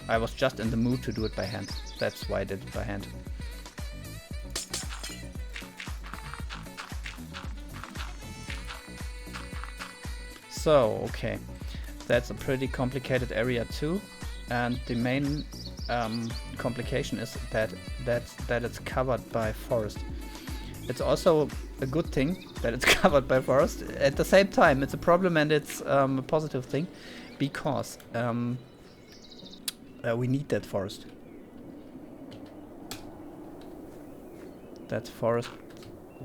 I was just in the mood to do it by hand. That's why I did it by hand. So, okay. That's a pretty complicated area too. And the main complication is that it's covered by forest. It's also a good thing that it's covered by forest. At the same time, it's a problem and it's a positive thing, because we need that forest. That's forest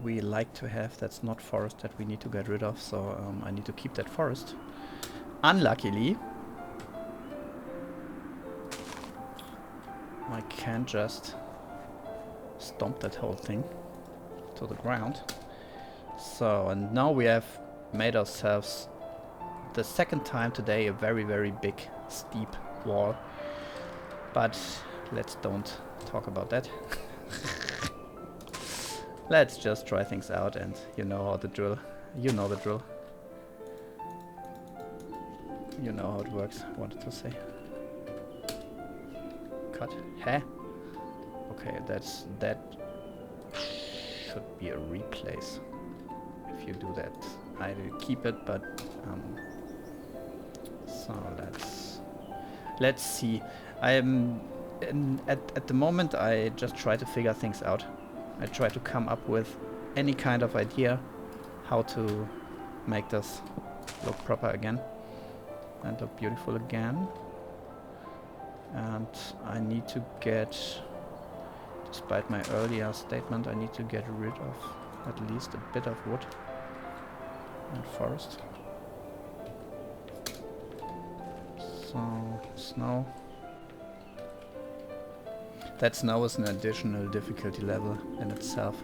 we like to have. That's not forest that we need to get rid of. So I need to keep that forest. Unluckily, I can't just stomp that whole thing to the ground. So, and now we have made ourselves the second time today a very, very big, steep wall. But let's don't talk about that. Let's just try things out, and you know how the drill. You know the drill. You know how it works, wanted to say. Cut. Huh? Okay, that should be a replace. If you do that, I will keep it, but so let's see. At the moment I just try to figure things out. I try to come up with any kind of idea how to make this look proper again and look beautiful again. And I need to get, despite my earlier statement, I need to get rid of at least a bit of wood and forest. So, snow. That snow is an additional difficulty level in itself.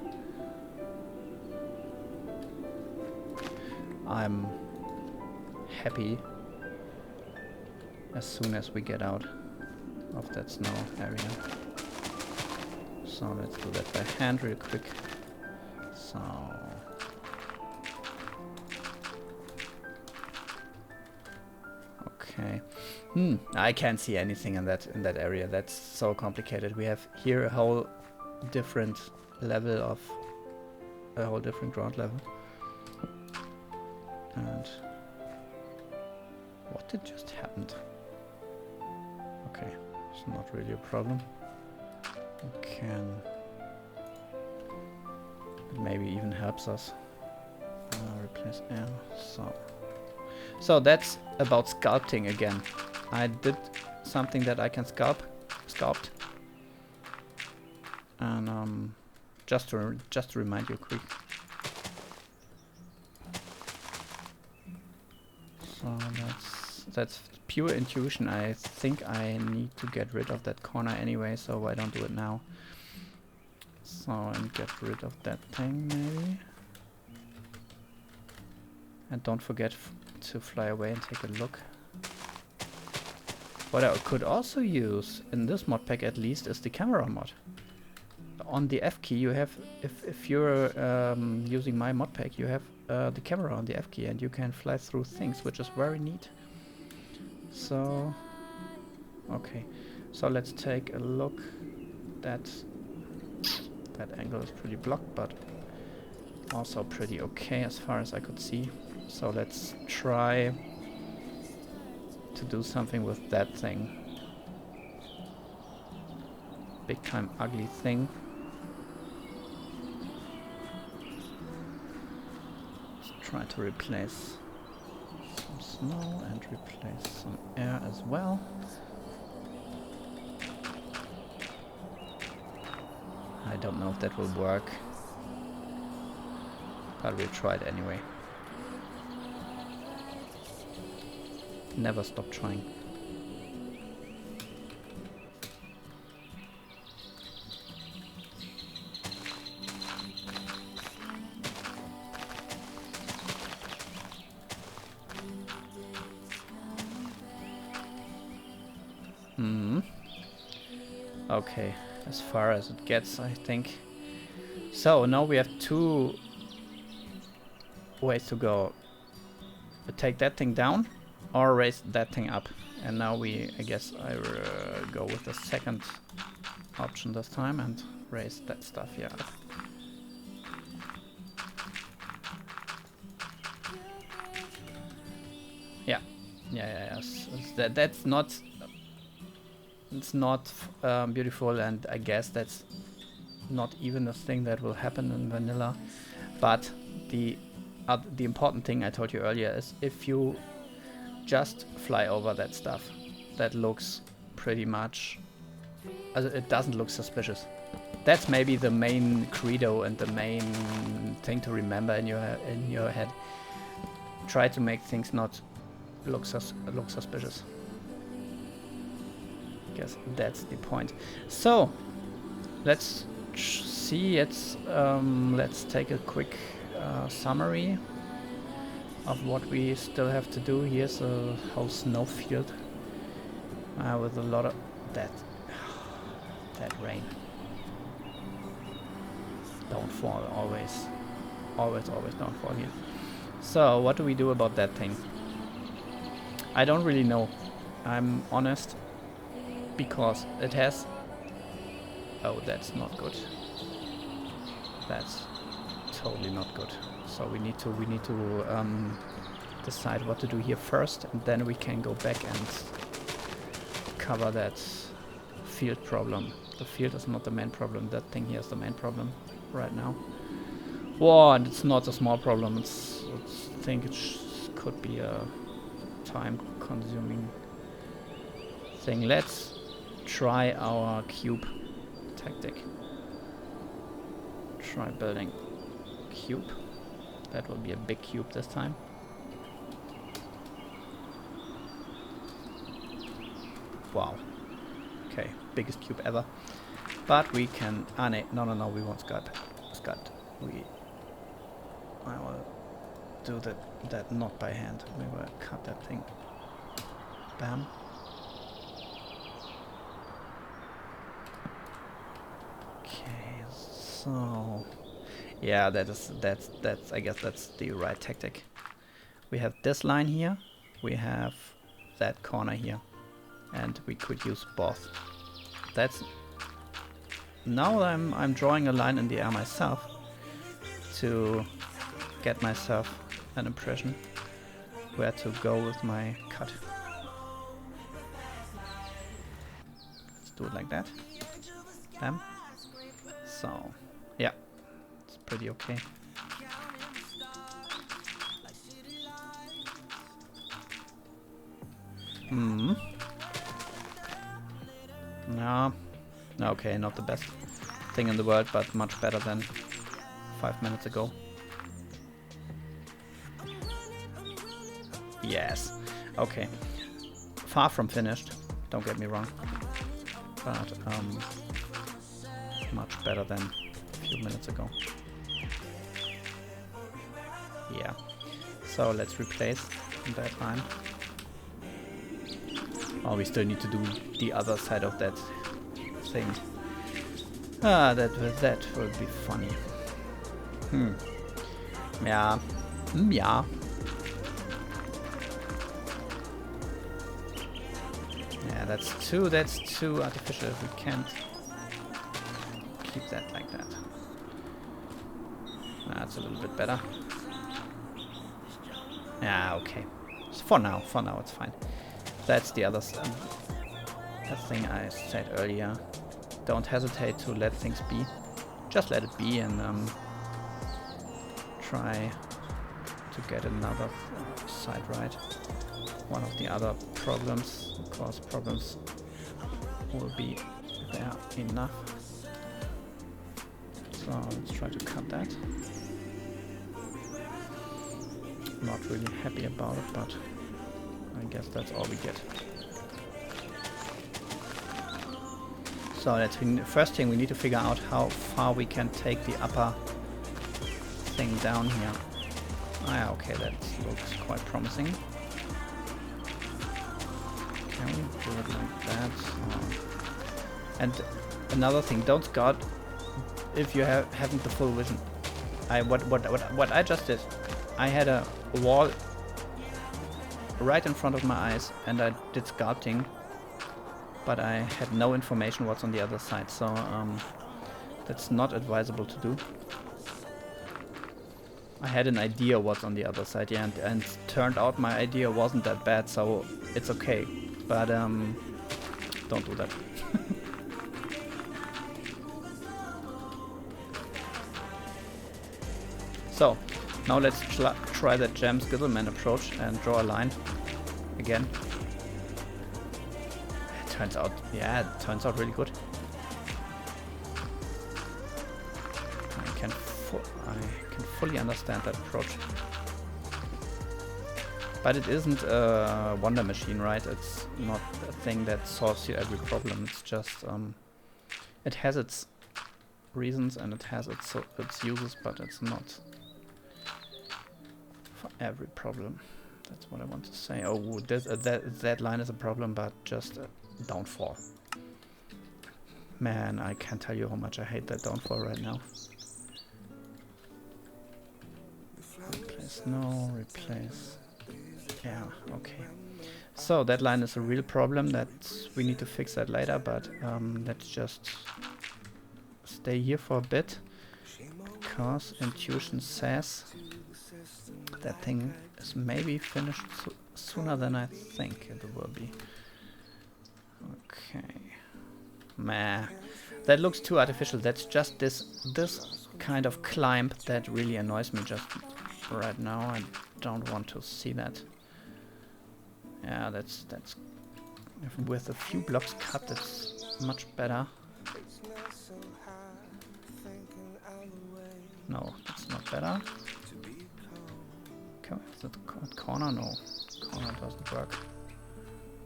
I'm happy as soon as we get out of that snow area. So let's do that by hand real quick. So okay. I can't see anything in that area. That's so complicated. We have here a whole different level of a whole different ground level. And what did just happen? Okay, it's not really a problem. We can, it maybe even helps us replace air. So that's about sculpting again. I did something that I can sculpt, and just to remind you quick. So that's pure intuition. I think I need to get rid of that corner anyway, so I don't do it now. So, and get rid of that thing maybe. And don't forget to fly away and take a look. What I could also use, in this mod pack at least, is the camera mod. On the F key you have, if you're using my mod pack, you have the camera on the F key and you can fly through things, which is very neat. So, okay. So let's take a look. That angle is pretty blocked, but also pretty okay as far as I could see. So let's try to do something with that thing. Big time ugly thing. Let's try to replace some snow and replace some air as well. I don't know if that will work, but we'll try it anyway. Never stop trying. Okay, as far as it gets, I think. So now we have two ways to go. Take that thing down, or raise that thing up. And now I guess I go with the second option this time and raise that stuff here up. Yes. That's not. It's not beautiful, and I guess that's not even a thing that will happen in vanilla. But the important thing I told you earlier is if you just fly over that stuff, that looks pretty much. It doesn't look suspicious. That's maybe the main credo and the main thing to remember in your head. Try to make things not look suspicious. Guess that's the point. So let's see. Let's take a quick summary of what we still have to do. Here's a whole snowfield with a lot of that rain. Don't fall, always don't fall here. So what do we do about that thing? I don't really know. I'm honest, because it has. Oh, that's not good. That's totally not good. So we need to decide what to do here first, and then we can go back and cover that field problem. The field is not the main problem. That thing here is the main problem right now. Whoa, and it's not a small problem. I think it could be a time-consuming thing. Let's try our cube tactic. Try building cube. That will be a big cube this time. Wow. Okay, biggest cube ever. But we can. No. We want Scud. I will do that not by hand. We will cut that thing. Bam. Okay, so yeah, that's I guess that's the right tactic. We have this line here, we have that corner here, and we could use both. That's now I'm drawing a line in the air myself to get myself an impression where to go with my cut. Let's do it like that. Bam. So, yeah, it's pretty okay. No. Okay, not the best thing in the world, but much better than 5 minutes ago. Yes. Okay. Far from finished, don't get me wrong. But much better than a few minutes ago. Yeah. So let's replace that line. Oh, we still need to do the other side of that thing. Ah, that will be funny. Yeah. Yeah. Yeah, that's too artificial. We can't keep that like that. That's a little bit better. Yeah, okay. So for now it's fine. That's the other that thing I said earlier. Don't hesitate to let things be. Just let it be and try to get another side right. One of the other problems, of course, problems will be there enough. So let's try to cut that. Not really happy about it, but I guess that's all we get. So that's the first thing we need to figure out how far we can take the upper thing down here. Ah, okay, that looks quite promising. Can we do it like that? And another thing, don't scout if you haven't the full vision. What I just did, I had a wall right in front of my eyes, and I did sculpting, but I had no information what's on the other side, so that's not advisable to do. I had an idea what's on the other side, yeah, and turned out my idea wasn't that bad, so it's okay. But don't do that. So, now let's try that Jam Skizzleman approach and draw a line again. It turns out, yeah, it turns out really good. I can fully understand that approach. But it isn't a wonder machine, right? It's not a thing that solves you every problem. It's just, it has its reasons and it has its uses, but it's not for every problem. That's what I want to say. Oh, that line is a problem, but just a downfall. Man, I can't tell you how much I hate that downfall right now. Replace, no, replace. Yeah, okay. So that line is a real problem that we need to fix that later, but let's just stay here for a bit, because intuition says that thing is maybe finished sooner than I think it will be. Okay. Meh. That looks too artificial. That's just this kind of climb that really annoys me just right now. I don't want to see that. Yeah, that's with a few blocks cut, that's much better. No, that's not better. Okay, is that the corner? No, corner doesn't work.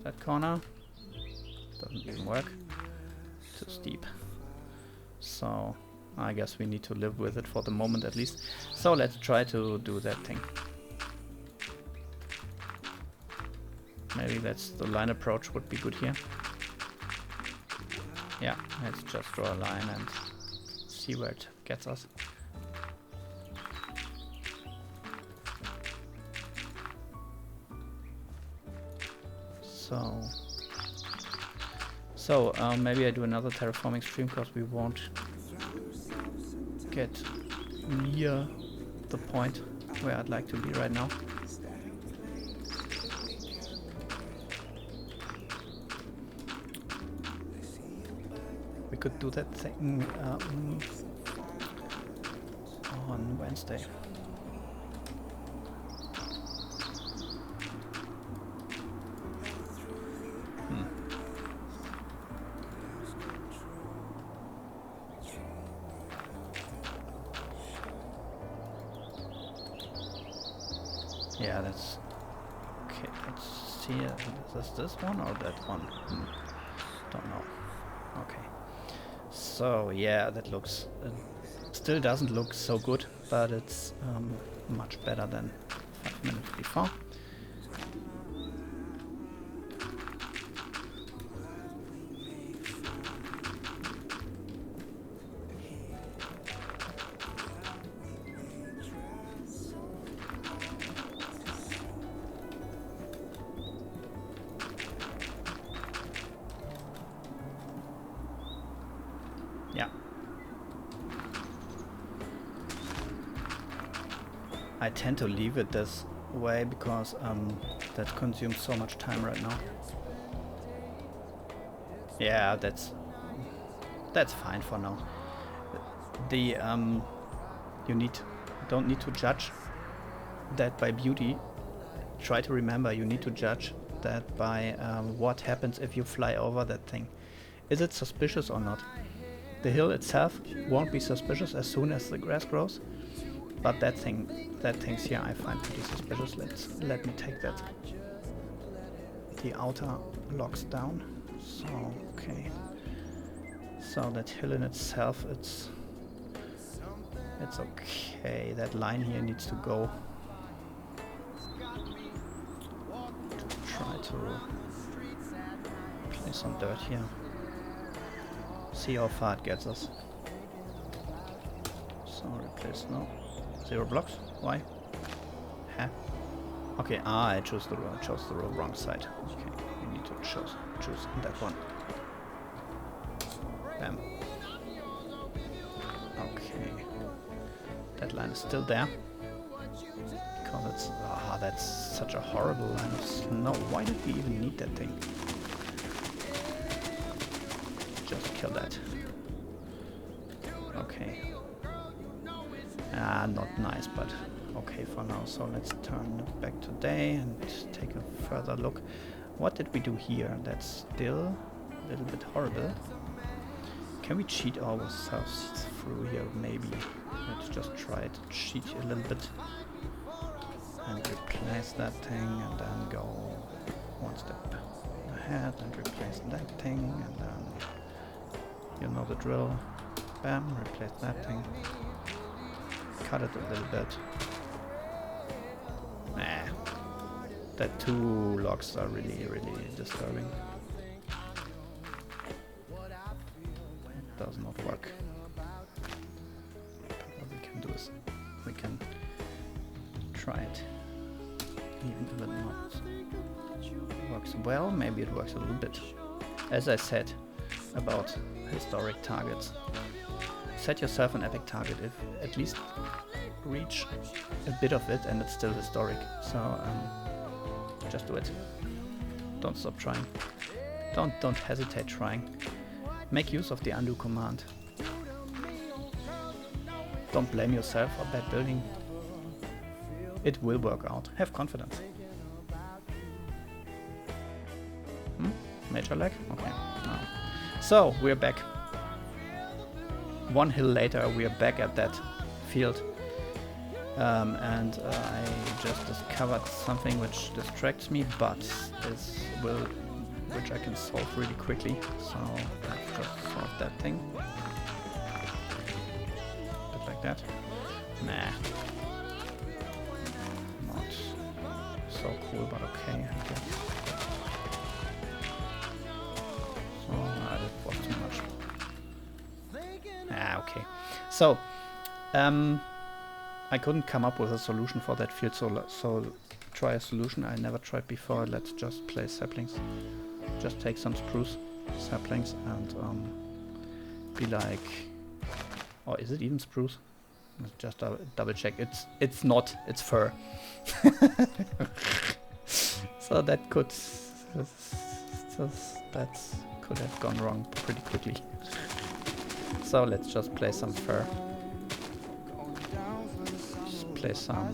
That corner doesn't even work. Too steep. So I guess we need to live with it for the moment at least. So let's try to do that thing. Maybe that's the line approach would be good here. Yeah, let's just draw a line and see where it gets us. So maybe I do another terraforming stream because we won't get near the point where I'd like to be right now. We could do that thing on Wednesday. Yeah, that's okay. Let's see. Is this one or that one? Don't know. Okay. So yeah, that looks still doesn't look so good, but it's much better than 5 minutes before. I tend to leave it this way because that consumes so much time right now. Yeah, that's fine for now. The don't need to judge that by beauty. Try to remember you need to judge that by what happens if you fly over that thing. Is it suspicious or not? The hill itself won't be suspicious as soon as the grass grows. But that thing's here I find pretty suspicious. Let me take that. The outer blocks down. So okay. So that hill in itself, it's okay. That line here needs to go. Try to place some dirt here. See how far it gets us. So replace no. 0 blocks? Why? Huh? Okay, I chose the wrong side. Okay, we need to choose that one. Bam. Okay. That line is still there. Because it's... Ah, that's such a horrible line of snow. Why did we even need that thing? Just kill that. Okay. Ah, not nice, but okay for now. So let's turn it back to day and take a further look. What did we do here? That's still a little bit horrible. Can we cheat ourselves through here? Maybe. Let's just try to cheat a little bit. And replace that thing and then go one step ahead and replace that thing and then... You know the drill. Bam, replace that thing. Cut it a little bit. Nah. That two logs are really disturbing. It does not work. What we can do is we can try it. Even if it not works well, maybe it works a little bit. As I said about historic targets, set yourself an epic target. If at least reach a bit of it and it's still historic. So just do it. Don't stop trying. Don't hesitate trying. Make use of the undo command. Don't blame yourself for bad building. It will work out. Have confidence. Major lag? Okay. No. So, we're back. One hill later, we are back at that field. And I just discovered something which distracts me, but which I can solve really quickly. So, let's just solve that thing. A bit like that. Nah. Not so cool, but okay, I guess. So, that was too much. Ah, okay. So, I couldn't come up with a solution for that field, so try a solution I never tried before. Let's just place saplings. Just take some spruce saplings and be like... Or is it even spruce? Just double check. It's not. It's fir. So that could have gone wrong pretty quickly. So let's just place some fir. Just place some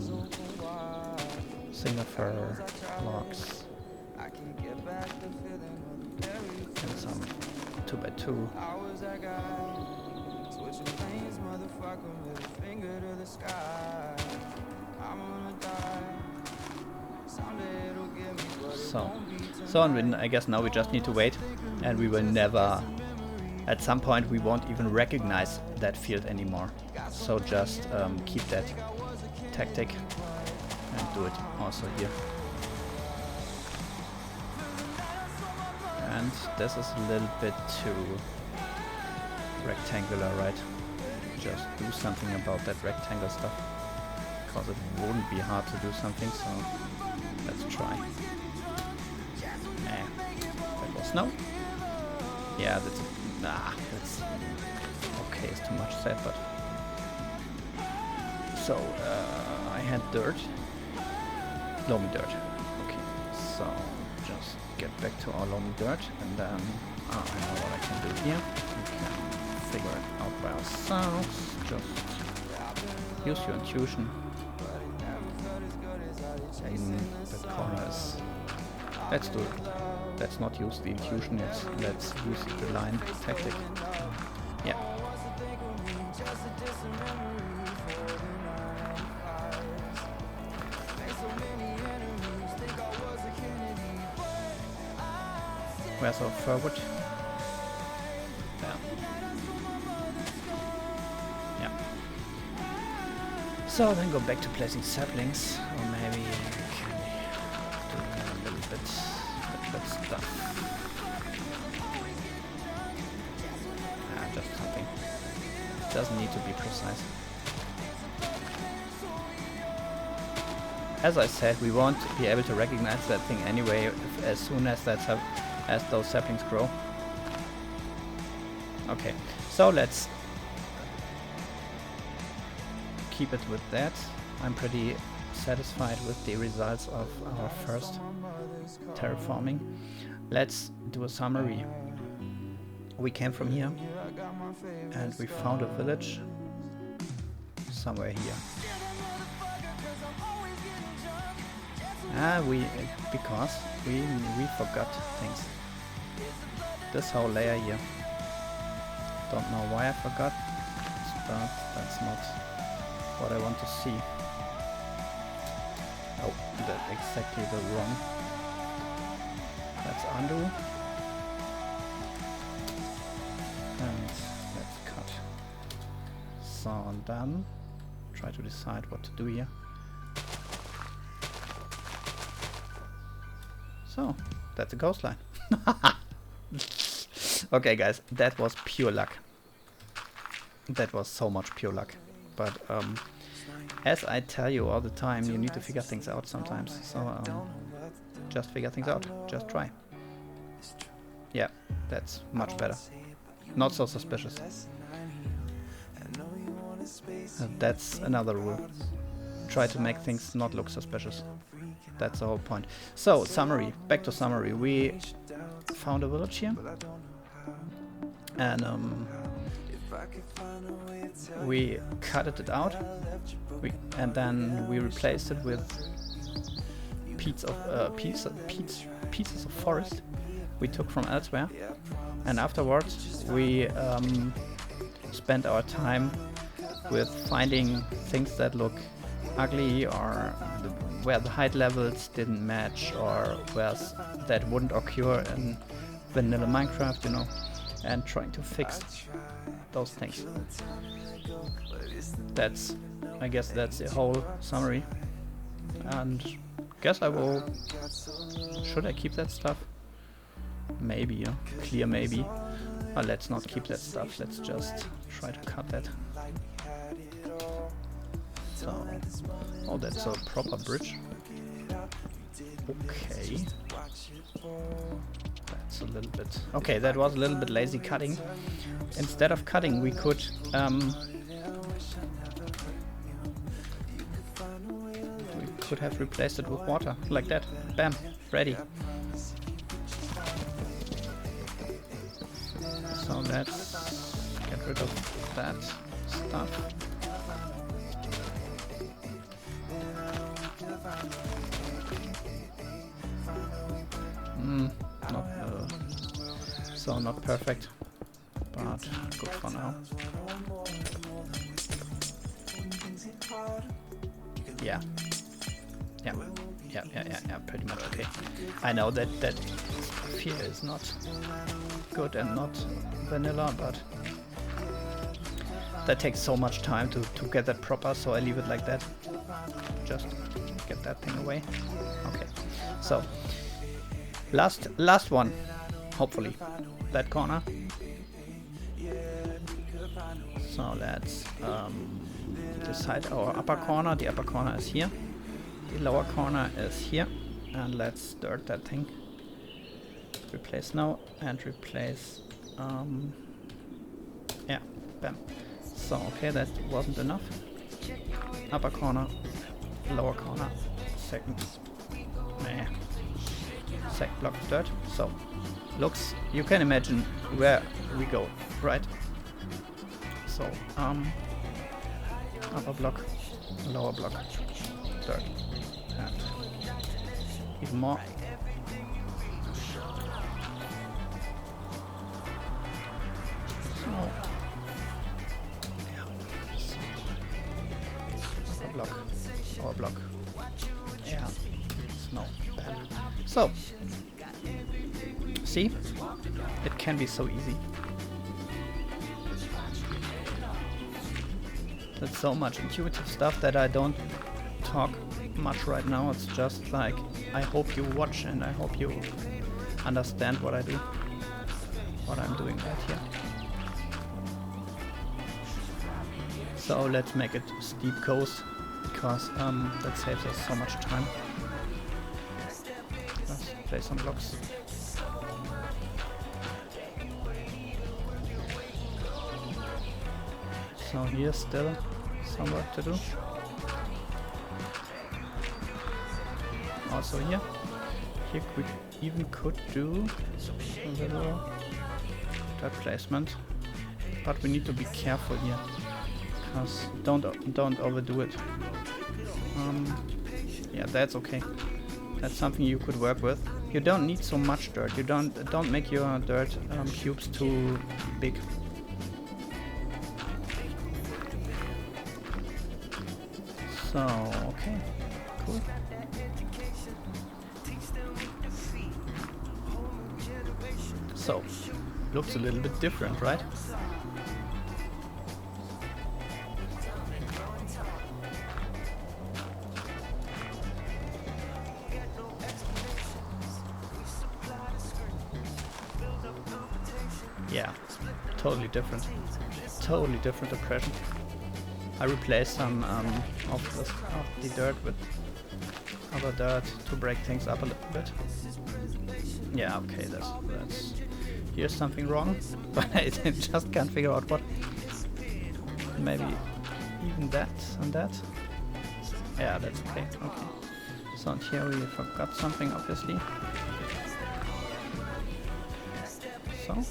single fir logs. And some 2x2. So and I guess now we just need to wait, and we will never, at some point we won't even recognize that field anymore. So just keep that tactic and do it also here. And this is a little bit too rectangular, right? Just do something about that rectangle stuff, because it wouldn't be hard to do something, so let's try. Nah, that was no. Yeah, that's okay, it's too much said, but so I had dirt, loamy dirt. Okay, so just get back to our loamy dirt, and then I know what I can do here. We can figure it out by ourselves. Just use your intuition. And the corner is... Let's not use the intuition, let's use the line tactic. Yeah. Where's our forward? There. Yeah. So then go back to placing saplings, or maybe we can do a little bit stuff. Just something. Doesn't need to be precise. as I said, we won't be able to recognize that thing anyway as soon as as those saplings grow. Okay, so let's keep it with that. I'm pretty satisfied with the results of our first terraforming. Let's do a summary. We came from here and we found a village somewhere here. Because we forgot things. This whole layer here. Don't know why I forgot, but that's not what I want to see. Oh, that's exactly the wrong. Let's undo. And let's cut. So done. Try to decide what to do here. So, that's a coastline. Okay guys, that was pure luck. That was so much pure luck. But as I tell you all the time, you need to figure things out sometimes. So just figure things out. Just try. Yeah, that's much better. Not so suspicious. That's another rule. Try to make things not look suspicious. That's the whole point. So, summary. Back to summary. We found a village here. And we cutted it out. And then we replaced it with pieces of forest we took from elsewhere. And afterwards we spent our time with finding things that look ugly, or where the height levels didn't match, or where that wouldn't occur in vanilla Minecraft, you know, and trying to fix those things. I guess that's the whole summary. And guess I will. Should I keep that stuff? Maybe, yeah. Clear maybe. But let's not keep that stuff. Let's just try to cut that. So, oh, that's a proper bridge. Okay. That's a little bit... Okay, that was a little bit lazy cutting. Instead of cutting, we could... we could have replaced it with water, like that. Bam, ready. So let's get rid of that stuff. So not perfect, but good for now. Yeah, pretty much okay. I know that here is not good and not vanilla, but that takes so much time to get that proper, so I leave it like that. Just get that thing away. Okay, so last one, hopefully, that corner. So let's decide our upper corner. The upper corner is here. The lower corner is here. And let's dirt that thing. Replace now and replace. Yeah, bam. So okay, that wasn't enough. Upper corner, lower corner, second block of dirt. So looks, you can imagine where we go, right? So upper block, lower block, dirt, and even more. So upper block, lower block, yeah, snow. So see, it can be so easy. That's so much intuitive stuff that I don't talk much right now. It's just like, I hope you watch and I hope you understand what I do, what I'm doing right here. So let's make it steep because that saves us so much time. Let's place some blocks. So here's still some work to do. Also here we even could do a little dirt placement, but we need to be careful here, because don't overdo it. Yeah, that's okay. That's something you could work with. You don't need so much dirt. You don't make your dirt cubes too big. So okay, cool. So, looks a little bit different, right? Yeah, totally different. Totally different impression. I replaced some of the dirt with other dirt to break things up a little bit. Yeah, okay, that's here's something wrong, but I just can't figure out what. Maybe even that and that. Yeah, that's okay. Okay. So and here we forgot something, obviously. So.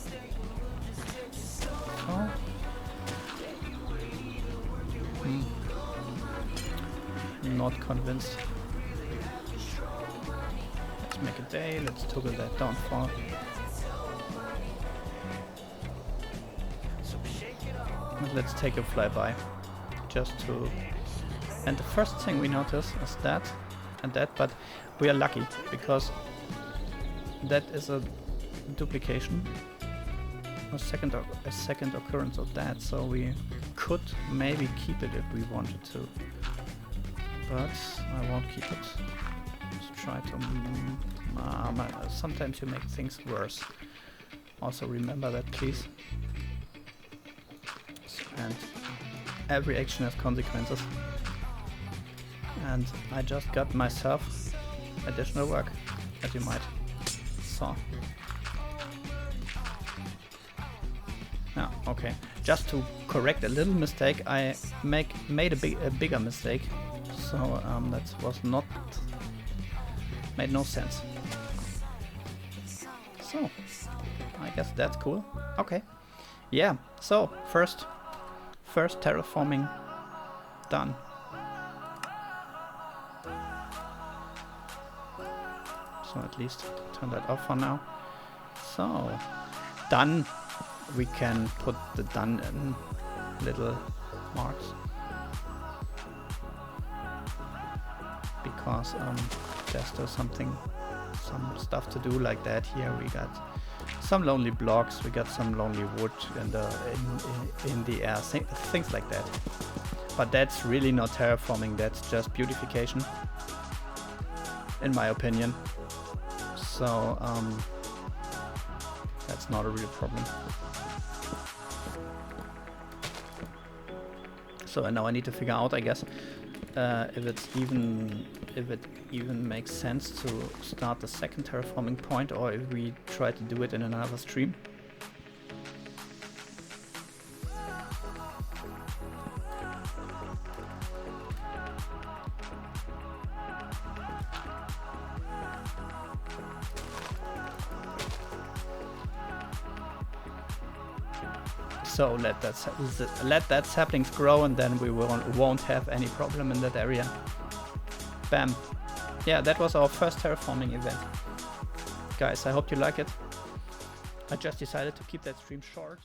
Not convinced. Let's make a day. Let's toggle that downfall. Let's take a flyby, just to. And the first thing we notice is that and that, but we are lucky because that is a duplication, a second occurrence of that. So we could maybe keep it if we wanted to, but I won't keep it. Let's try to. Sometimes you make things worse. Also remember that, please. And every action has consequences. And I just got myself additional work, as you might saw. Now, okay. Just to correct a little mistake, I made a bigger mistake. So that was not made no sense. So I guess that's cool. Okay. Yeah. So first terraforming done. So at least turn that off for now. So done. We can put the done in little marks because there's still some stuff to do like that. Here we got some lonely blocks, we got some lonely wood in the air, things like that. But that's really not terraforming, that's just beautification, in my opinion. So that's not a real problem. So now I need to figure out, I guess, if it even makes sense to start the second terraforming point, or if we try to do it in another stream. So let that saplings grow, and then we won't have any problem in that area. Bam. Yeah, that was our first terraforming event. Guys, I hope you like it. I just decided to keep that stream short.